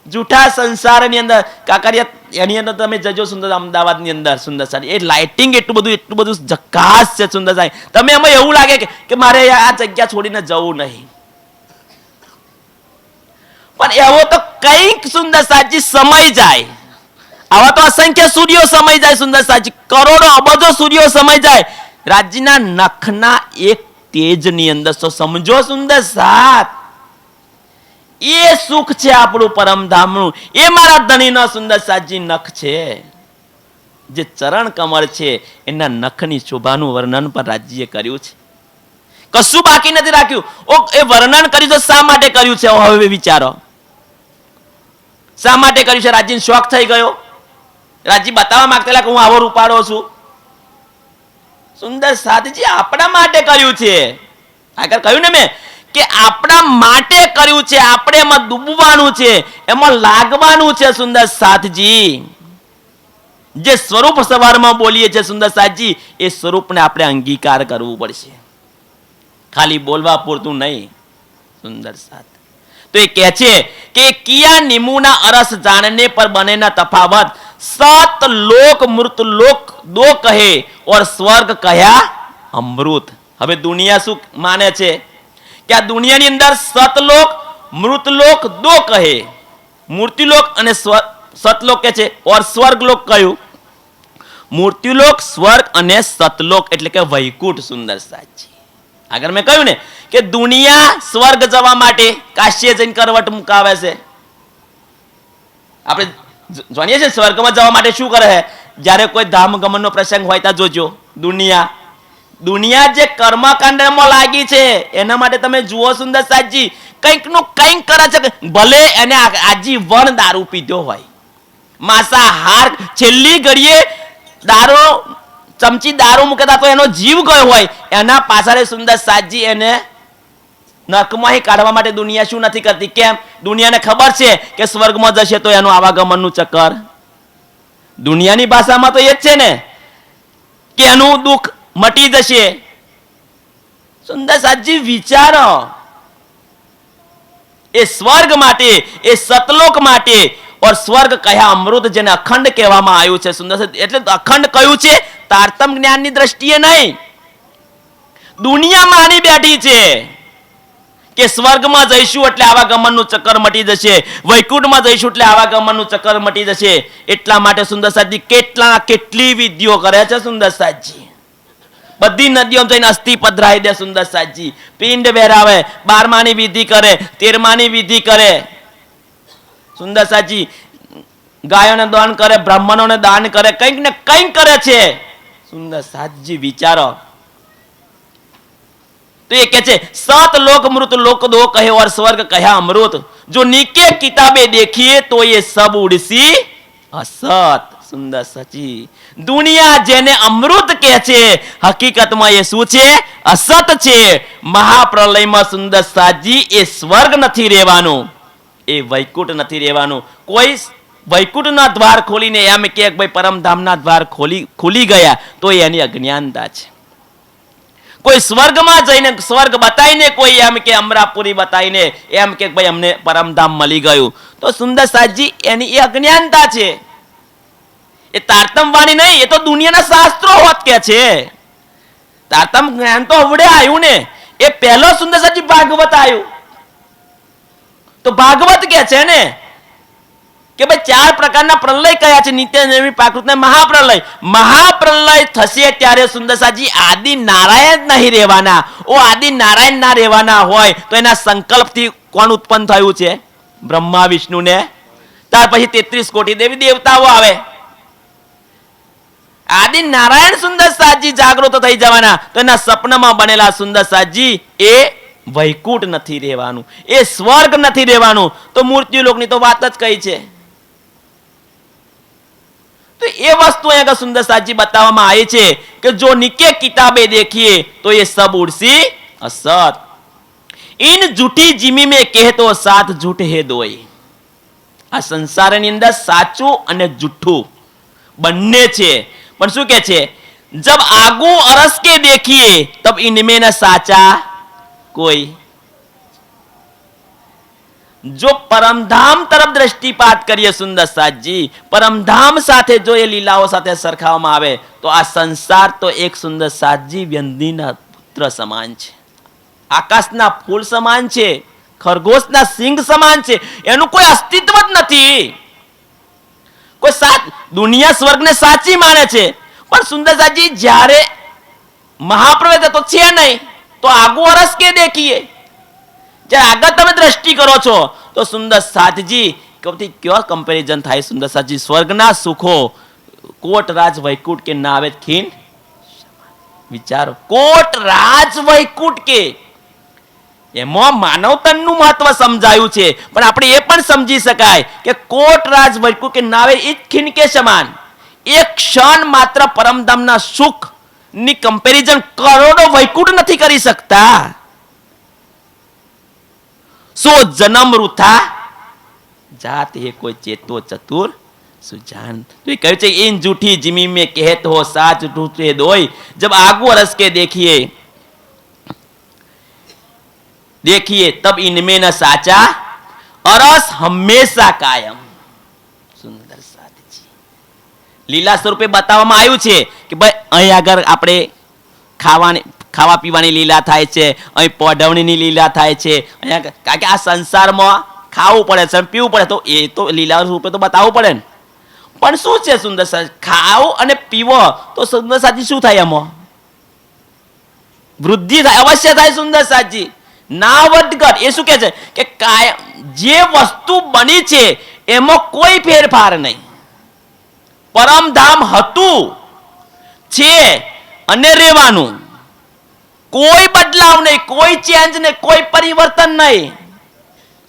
જૂઠા સંસારની અંદર કાકરિયા એની અંદર તમે જજો સુંદર અમદાવાદની અંદર સુંદર સારી એ લાઇટિંગ એટલું બધું ઝકાસ છે સુંદર સાહેબ. તમે એમાં એવું લાગે કે મારે આ જગ્યા છોડીને જવું નહીં. પણ એવો તો કઈક સુંદર સાચી સમય જાય, આવા તો અસંખ્ય સૂર્યો સમય જાય સુંદર સાચી, કરોડો અબજો સૂર્યો સમય જાય રાજ્યના નખના એક તેજની અંદર. તો સમજો સુંદર સાથ એ સુખ છે આપણું પરમધામનું, એ મારા ધણીનો સુંદર સાજી નખ છે. જે ચરણ કમળ છે એના નખની શોભાનું વર્ણન પર રાજ્યએ કર્યું છે, કશું બાકી નથી રાખ્યું. એ વર્ણન કર્યું છે શા માટે કર્યું છે હવે વિચારો, શા માટે કર્યું છે? રાજ્યનો શોખ થઈ ગયો, રાજ્ય બતાવવા માંગતા કે હું આવો રૂપાળો છું. સુંદર સાધજી આપણા માટે કર્યું છે. આગળ કહ્યું ને મેં કે આપણા માટે કર્યું છે, આપણે એમાં ડૂબવાનું છે, એમાં લાગવાનું છે. સુંદર સાધજી જે સ્વરૂપ સવારમાં બોલીએ છીએ સુંદર સાધજી એ સ્વરૂપને આપણે અંગીકાર કરવું પડશે, ખાલી બોલવા પૂરતું નહીં. સુંદર સાથ તો એ કહે છે કે કિયા નિમુના અરસ જાણને પર બનેના તફાવત સત લોક મૃત લોક દો કહે और સ્વર્ગ કહ્યા અમૃત. હવે દુનિયા શું માને છે કે આ દુનિયાની અંદર સતલોક મૃતલોક દો કહે, મૂર્તિલોક અને સતલોક કે છે और સ્વર્ગલોક કયું? મૂર્તિલોક સ્વર્ગ અને સતલોક એટલે કે વૈકુંઠ. સુંદર સાચી આગળ મેં કહ્યું ને કે દુનિયા સ્વર્ગ જવા માટે કાશ્ય જઈને કરવટ મુકાવે છે. આપણે જાણીએ છીએ સ્વર્ગમાં જવા માટે શું કરે છે, જ્યારે કોઈ ધામ ગમનનો પ્રસંગ હોય ત્યાં જોજો દુનિયા જે કર્મકાંડમાં લાગી છે એના માટે તમે જુઓ સુંદર સાજી કંઈક નું કંઈક કરે છે. ભલે એને આજીવન દારૂ પીધો હોય, માંસાહાર, છેલ્લી ઘડીએ દારૂ ચમચી દારૂ મૂકતા તો એનો જીવ ગયો હોય, એના પાછળ સુંદર સાજી એને નરકમાંથી કાઢવા માટે દુનિયા શું નથી કરતી? કેમ? દુનિયાને ખબર છે કે સ્વર્ગમાં જશે તો એનું આવાગમનનું ચક્કર. દુનિયાની ભાષામાં તો એ જ છે ને કે એનું દુઃખ મટી જશે. સુંદર સાજી વિચારો, એ સ્વર્ગ માટે, એ સતલોક માટે और સ્વર્ગ કયા અમૃત જેને અખંડ કહેવામાં આવ્યું છે. સુંદર એટલે અખંડ કયું છે? તારતમ જ્ઞાનની દ્રષ્ટિએ નહીં, દુનિયા માની બેઠી છે કે સ્વર્ગમાં જઈશું એટલે આવાગમનનું ચક્કર મટી જશે, વૈકુંઠમાં જઈશું એટલે આવાગમનનું ચક્કર મટી જશે. એટલા માટે સુંદર સાજી કેટલી વિધિઓ કરે છે સુંદર સાજી. બધી નદીઓ જઈને અસ્થિ પધરાઈ દે સુંદર સાજી, પિંડ બેરાવે, 12માની વિધિ કરે, 13માની વિધિ કરે. સુંદર સાજી ગાયોને દાન કરે, બ્રાહ્મણોને દાન કરે, કંઈક ને કંઈક કરે છે. સુંદર સાજી વિચારો. तो ये कहते सत लोक मृत लोक दो कहे और स्वर्ग कहा अमृत, जो नीके किताबे देखिए तो ये सब उड़सी असत. सुंदर सची दुनिया जेने अमृत કહે છે હકીકતમાં એ શું છે? અસત છે. મહાપ્રલયમાં સુંદર સાજી એ સ્વર્ગ નથી રહેવાનું, એ વૈકુંઠ નથી રહેવાનું. કોઈ વૈકુંઠના દ્વાર ખોલીને એમ કે ભાઈ પરમધામના દ્વાર ખુલી ગયા તો એની અજ્ઞાનતા છે. કોઈ સ્વર્ગમાં જઈને સ્વર્ગ બતાવીને કોઈ એમ કે અમરાપુરી બતાવીને એમ કે ભાઈ અમને પરમધામ મળી ગયું તો સુંદર સાજી એની એ અજ્ઞાનતા છે. એ તારતમ વાણી નહીં, એ તો દુનિયાના શાસ્ત્રો હોત કે છે. તારતમ જ્ઞાન તો અવડે આવ્યું ને, એ પહેલો સુંદર સાજી ભાગવત આવ્યું. તો ભાગવત કે છે ને કે ભાઈ ચાર પ્રકારના પ્રલય કયા છે? નિત્ય નૈમિ પ્રાકૃત ને મહાપ્રલય. મહાપ્રલય થશે ત્યારે સુંદર સાજી આદિ નારાયણ નહીં રહેવાના. ઓ આદિ નારાયણ ના રહેવાના હોય તો એના સંકલ્પથી કોણ ઉત્પન્ન થયું છે? બ્રહ્મા વિષ્ણુ ને. ત્યાર પછી 33 કોટી દેવી દેવતાઓ આવે. આદિ નારાયણ સુંદર સાજી જાગૃત થઈ જવાના તો એના સપનામાં બનેલા સુંદર સાજી એ વૈકુંઠ નથી રહેવાનું, એ સ્વર્ગ નથી રહેવાનું. તો મૃત્યુ લોકની તો વાત જ કઈ છે. तो ये वस्तु अगर सुंदर साजी बतावવામાં આવી છે કે जो निके किताबे देखिए तो ये सब उड़सी असत. इन झूठी जिमी में कहतो साथ झूठ है दोई. આ સંસારની અંદર સાચું અને જૂઠું બંને છે. પણ શું કહે છે? जब आगू अरस के देखिए तब इनमें न साचा कोई. जो परमधाम तरफ दृष्टिपात करिए सुंदर साजी, परमधाम साथे जो ये लीलाओं साथे सरखावવામાં આવે તો આ સંસાર તો એક સુંદર સાજી વ્યંધીના પુત્ર સમાન છે, આકાશના ફૂલ સમાન છે, ખરગોશના સિંગ સમાન છે. એનું કોઈ અસ્તિત્વ જ નથી. કોઈ દુનિયા સ્વર્ગને સાચી માને છે પણ સુંદર સાજી જ્યારે મહાપ્રવેશ તો છે નહીં તો આગુ અરસ કે દેખીએ. જ્યારે આગળ તમે દ્રષ્ટિ કરો છો તો સુંદર સાધજી કયો કમ્પેરિઝન થાય? સુંદર સાજી સ્વર્ગના સુખો કોટ રાજ વૈકુંઠ કે ના આવે ખીન. વિચારો, કોટ રાજ વૈકુંઠ કે એમાં માનવ તનનું મહત્વ સમજાયું છે. પણ આપણે એ પણ સમજી શકાય કે કોટ રાજ વૈકુંઠ કે ના આવે એ ખીન કે સમાન. એક ક્ષણ માત્ર પરમધામના સુખ ની કમ્પેરિઝન કરોડો વૈકુંઠ નથી કરી શકતા. सो जन्म रुथा जात है कोई चेतो चतुर सुजान. तो ये कहते इन झूठी जिमी में कहत हो साच झूठे दोई. जब आगू अरस के देखिए तब इनमें न साचा अरस हमेशा कायम. सुंदर साधजी લીલા સ્વરૂપે બતાવવામાં આવ્યું છે કે ભાઈ અહીં આગળ આપણે ખાવા પીવાની લીલા થાય છે, અહીં પોઢવણીની લીલા થાય છે. અહીંયા કારણ કે આ સંસારમાં ખાવું પડે છે, પીવું પડે તો એ તો લીલા રૂપે તો બતાવવું પડે ને. પણ શું છે સુંદર સાજી? ખાવું અને પીવો તો સુંદર સાજી શું થાય? એમાં વૃદ્ધિ થાય, અવશ્ય થાય સુંદર સાજી. ના વધઘટ. એ શું કહે છે કે કાયમ જે વસ્તુ બની છે એમાં કોઈ ફેરફાર નહીં. પરમધામ હતું, છે અને રહેવાનું. કોઈ બદલાવ નહીં, કોઈ ચેન્જ નહીં, કોઈ પરિવર્તન નહીં.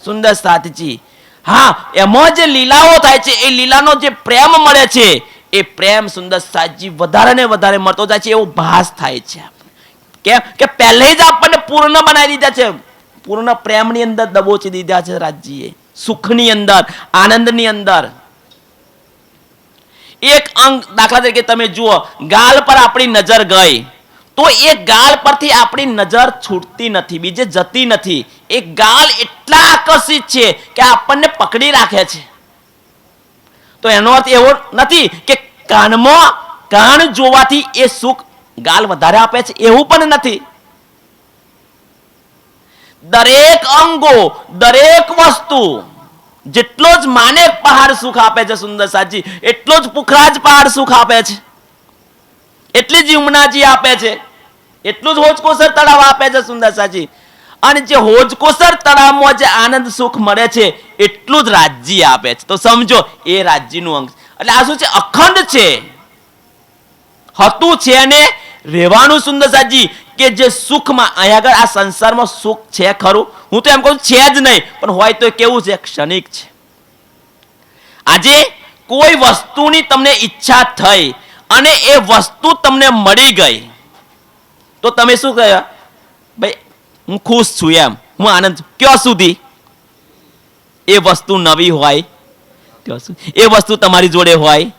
સુંદર સાધજી હા એમાં જે લીલાઓ થાય છે એ લીલાનો જે પ્રેમ મળે છે એ પ્રેમ સુંદર સાધજી વધારે ને વધારે મળતો જાય છે એવો ભાસ થાય છે. કેમ કે પહેલે જ આપણને પૂર્ણ બનાવી દીધા છે, પૂર્ણ પ્રેમની અંદર દબોચી દીધા છે રાજજીએ, સુખની અંદર, આનંદની અંદર. એક અંગ દાખલા તરીકે તમે જુઓ, ગાલ પર આપણી નજર ગઈ તો એ ગાલ પરથી આપણી નજર છૂટતી નથી, બીજે જતી નથી. એ ગાલ એટલા આકર્ષિત છે કે આપણને પકડી રાખે છે. તો એનો અર્થ એવો નથી કે કાનમાં કાન જોવાથી એ સુખ ગાલ વધારે આપે છે, એવું પણ નથી. દરેક અંગો, દરેક વસ્તુ જેટલો જ માનેક પહાડ સુખ આપે છે સુંદર સાજી, એટલો જ પુખરાજ પહાડ સુખ આપે છે, એટલી જ યમુનાજી આપે છે, એટલું જ હોજકોસર તળાવ આપે છે સુંદર સાજી. અને જે હોજકોસર તળાવમાં જે આનંદ સુખ મળે છે એટલું જ રાજજી આપે છે. તો સમજો એ રાજજીનું અંગ. એટલે આ શું છે? અખંડ છે, હતું છે અને રહેવાનું સુંદર સાજી કે જે સુખમાં અહીંયા આગળ આ સંસારમાં સુખ છે ખરું? હું તો એમ કહું છે જ નહીં, પણ હોય તો કેવું છે? ક્ષણિક છે. આજે કોઈ વસ્તુની તમને ઈચ્છા થઈ અને એ વસ્તુ તમને મળી ગઈ તો તમે શું કહ્યું? ભાઈ હું ખુશ છું, એમ હું આનંદ. ક્યાં સુધી? એ વસ્તુ નવી હોય ત્યાં સુધી, એ વસ્તુ તમારી જોડે હોય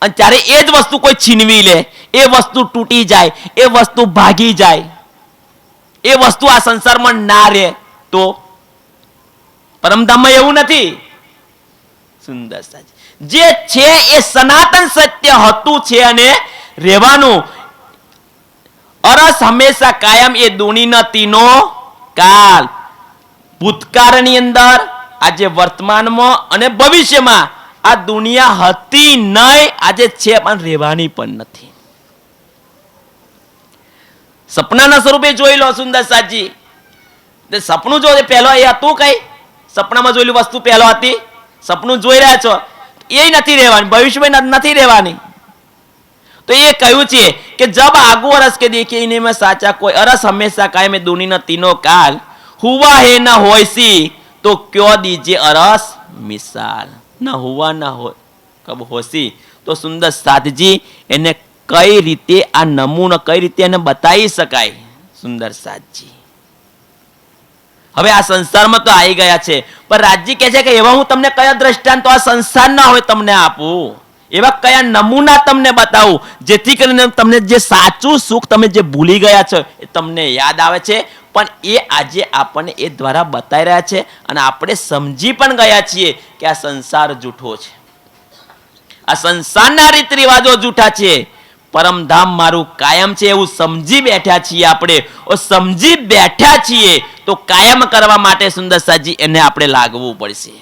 અને ત્યારે એ જ વસ્તુ કોઈ છીનવી લે, એ વસ્તુ તૂટી જાય, એ વસ્તુ ભાગી જાય, એ વસ્તુ આ સંસારમાં ના રહે તો પરમધામમાં એવું નથી. સુંદર સાજી જે છે એ સનાતન સત્ય હતું છે અને રહેવાનું. અરસ હંમેશા કાયમ એ દુનિનો તીનો કાલ. ભૂતકાળની અંદર, આજે વર્તમાનમાં અને ભવિષ્યમાં આ દુનિયા હતી નહીં, આજે છે પણ રહેવાની પણ નથી. સપનાના સ્વરૂપે જોઈ લો સુંદર સાજી. સપનું જો પહેલો એ હતું કઈ? સપનામાં જોયેલી વસ્તુ પહેલો હતી? સપનું જોઈ રહ્યા છો એ નથી રહેવાની, ભવિષ્યમાં નથી રહેવાની. તો એ કહ્યું છે કે જબ આગુ અરસ કે દેખીને મેં સાચા કોઈ અરસ હંમેશા કાયમ દુનિનો તીનો કાલ હુआ है न होइसी तो क्यों दीजिए अरस मिसाल. न हुआ न हो कब होसी. તો સુંદર સાધજી એને કઈ રીતે આ નમૂનો કઈ રીતે એને બતાવી શકાય? સુંદર સાધજી હવે આ સંસારમાં તો આવી ગયા છે, પણ રાજજી કહે છે કે એવા હું તમને કયા દ્રષ્ટાંત આ સંસારના હોય તમને આપું, એવા કયા નમૂના તમને બતાવું જેથી કરીને તમને જે સાચું સુખ તમે જે ભૂલી ગયા છો એ તમને યાદ આવે છે. પણ એ આજે આપણને એ દ્વારા બતાવી રહ્યા છે અને આપણે સમજી પણ ગયા છીએ કે આ સંસાર જૂઠો છે, આ સંસારના રીત રિવાજો જૂઠા છે, પરમધામ મારું કાયમ છે એવું સમજી બેઠા છીએ આપણે. સમજી બેઠા છીએ તો કાયમ કરવા માટે સુંદર સાજી એને આપણે લાગવું પડશે.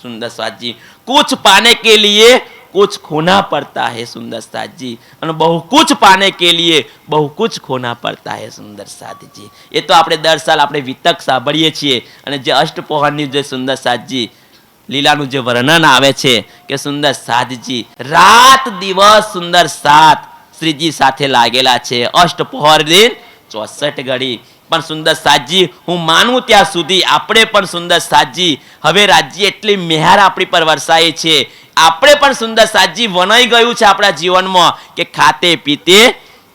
सुंदर साथ जी कुछ पाने के लिए कुछ खोना पड़ता है सुंदर साथ जी, और बहु कुछ पाने के लिए बहु कुछ खोना पड़ता है सुंदर साथ जी. ये तो આપણે દર સાલ આપણે વિતક સાંભળીએ છીએ અને જે અષ્ટપોહરની જે સુંદર સાથજી લીલાનું જે વર્ણન આવે છે કે સુંદર સાધજી રાત દિવસ સુંદર સાથ શ્રીજી સાથે લાગેલા છે. અષ્ટપોહર દિન 64 ઘડી. પણ સુંદર સાધજી હું માનું ત્યાં સુધી આપણે પણ સુંદર સાધજી હવે રાજ્ય એટલી મેહાર આપણી પર વરસાય છે, આપણે પણ સુંદર સાધજી વનાઈ ગયું છે આપણા જીવનમાં કે ખાતે પીતે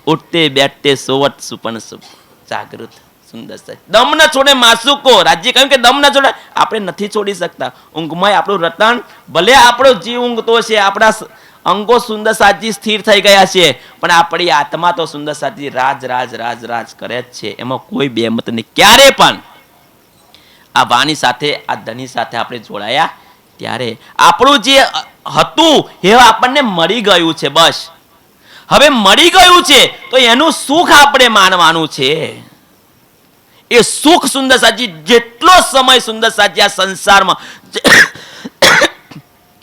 ઉઠતે બેઠતે સોવત સુપન જાગૃત. સુંદર સાથ દમ ન છોડે માસુકો. રાજ્ય કહ્યું કે દમ ન છોડે, આપણે નથી છોડી શકતા. ઊંઘમાં આપણું રતન ભલે આપણો જીવ ઊંઘતો છે, આપણા અંગો સુંદર સાજી સ્થિર થઈ ગયા છે, પણ આપણી આત્મા તો સુંદર સાજી રાજ રાજ રાજ રાજ કરે જ છે. એમાં કોઈ બેમત નહીં. ક્યારે પણ આ વાણી સાથે આ ધની સાથે આપણે જોડાયા ત્યારે આપણું જે હતું એ આપણને મળી ગયું છે. બસ હવે મળી ગયું છે તો એનું સુખ આપણે માનવાનું છે. એ સુખ સુંદર સાજી જેટલો સમય સુંદર સાજી આ સંસારમાં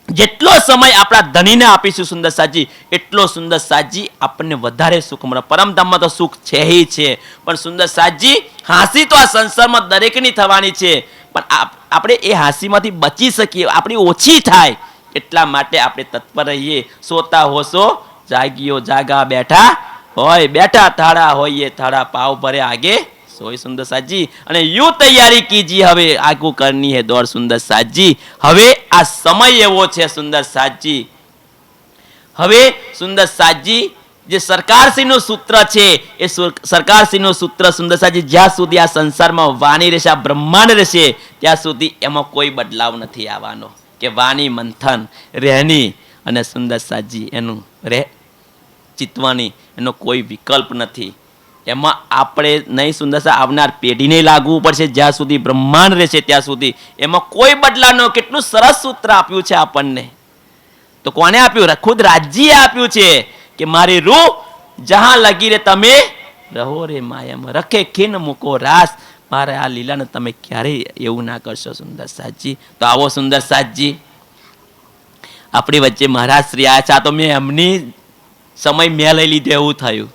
જેટલો સમય આપણા ધણીને આપીશું સુંદર સાજી એટલો સુંદર સાજી આપણને વધારે સુખ મળે. પરમધામમાં તો સુખ છે જ છે, પણ સુંદર સાજી હાંસી તો આ સંસારમાં દરેકની થવાની છે, પણ આપણે એ હાંસીમાંથી બચી શકીએ, આપણી ઓછી થાય એટલા માટે આપણે તત્પર રહીએ. સોતા હોશો જાગીઓ જાગા, બેઠા હોય બેઠા, થાળા હોઈએ થાળા, પાવ ભરે આગે સોય સુંદર સાજી. અને યુ તૈયારી કીજી હવે આગુ કરની હે દોડ સુંદર સાજી. હવે આ સમય એવો છે સુંદર સાજી. હવે સુંદર સાજી જે સરકારશ્રીનું સૂત્ર છે એ સરકારશ્રીનું સૂત્ર સુંદર સાજી જ્યાં સુધી આ સંસારમાં વાણી રહેશે, આ બ્રહ્માંડ રહેશે ત્યાં સુધી એમાં કોઈ બદલાવ નથી આવવાનો. કે વાણી મંથન રહેની અને સુંદર સાજી એનું રહે ચિતવાની એનો કોઈ વિકલ્પ નથી. એમાં આપણે નહીં સુંદર સા આવનાર પેઢીને લાગવું પડશે જ્યાં સુધી બ્રહ્માંડ રહેશે ત્યાં સુધી. એમાં કોઈ બદલાવ ન. કેટલું સરસ સૂત્ર આપ્યું છે આપણને. તો કોને આપ્યું? ખુદ રાજ્યએ આપ્યું છે કે મારી રૂહ જહાં લગી રે તમે રહો રે માયામાં, રખે ખીન મૂકો રાસ. મારે આ લીલાને તમે ક્યારેય એવું ના કરશો સુંદર સાજી. તો આવો સુંદર સાજી આપણી વચ્ચે મહારાજ શ્રી આયા છે. આ તો મેં એમની સમય મેં લઈ લીધે એવું થયું.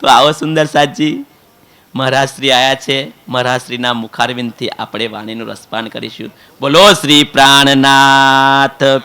તો આવો સુંદર સાજી મહારાજ શ્રી આયા છે. મહારાજ શ્રીના મુખારવિંદથી આપણે વાણીનું રસપાન કરીશું. બોલો શ્રી પ્રાણનાથ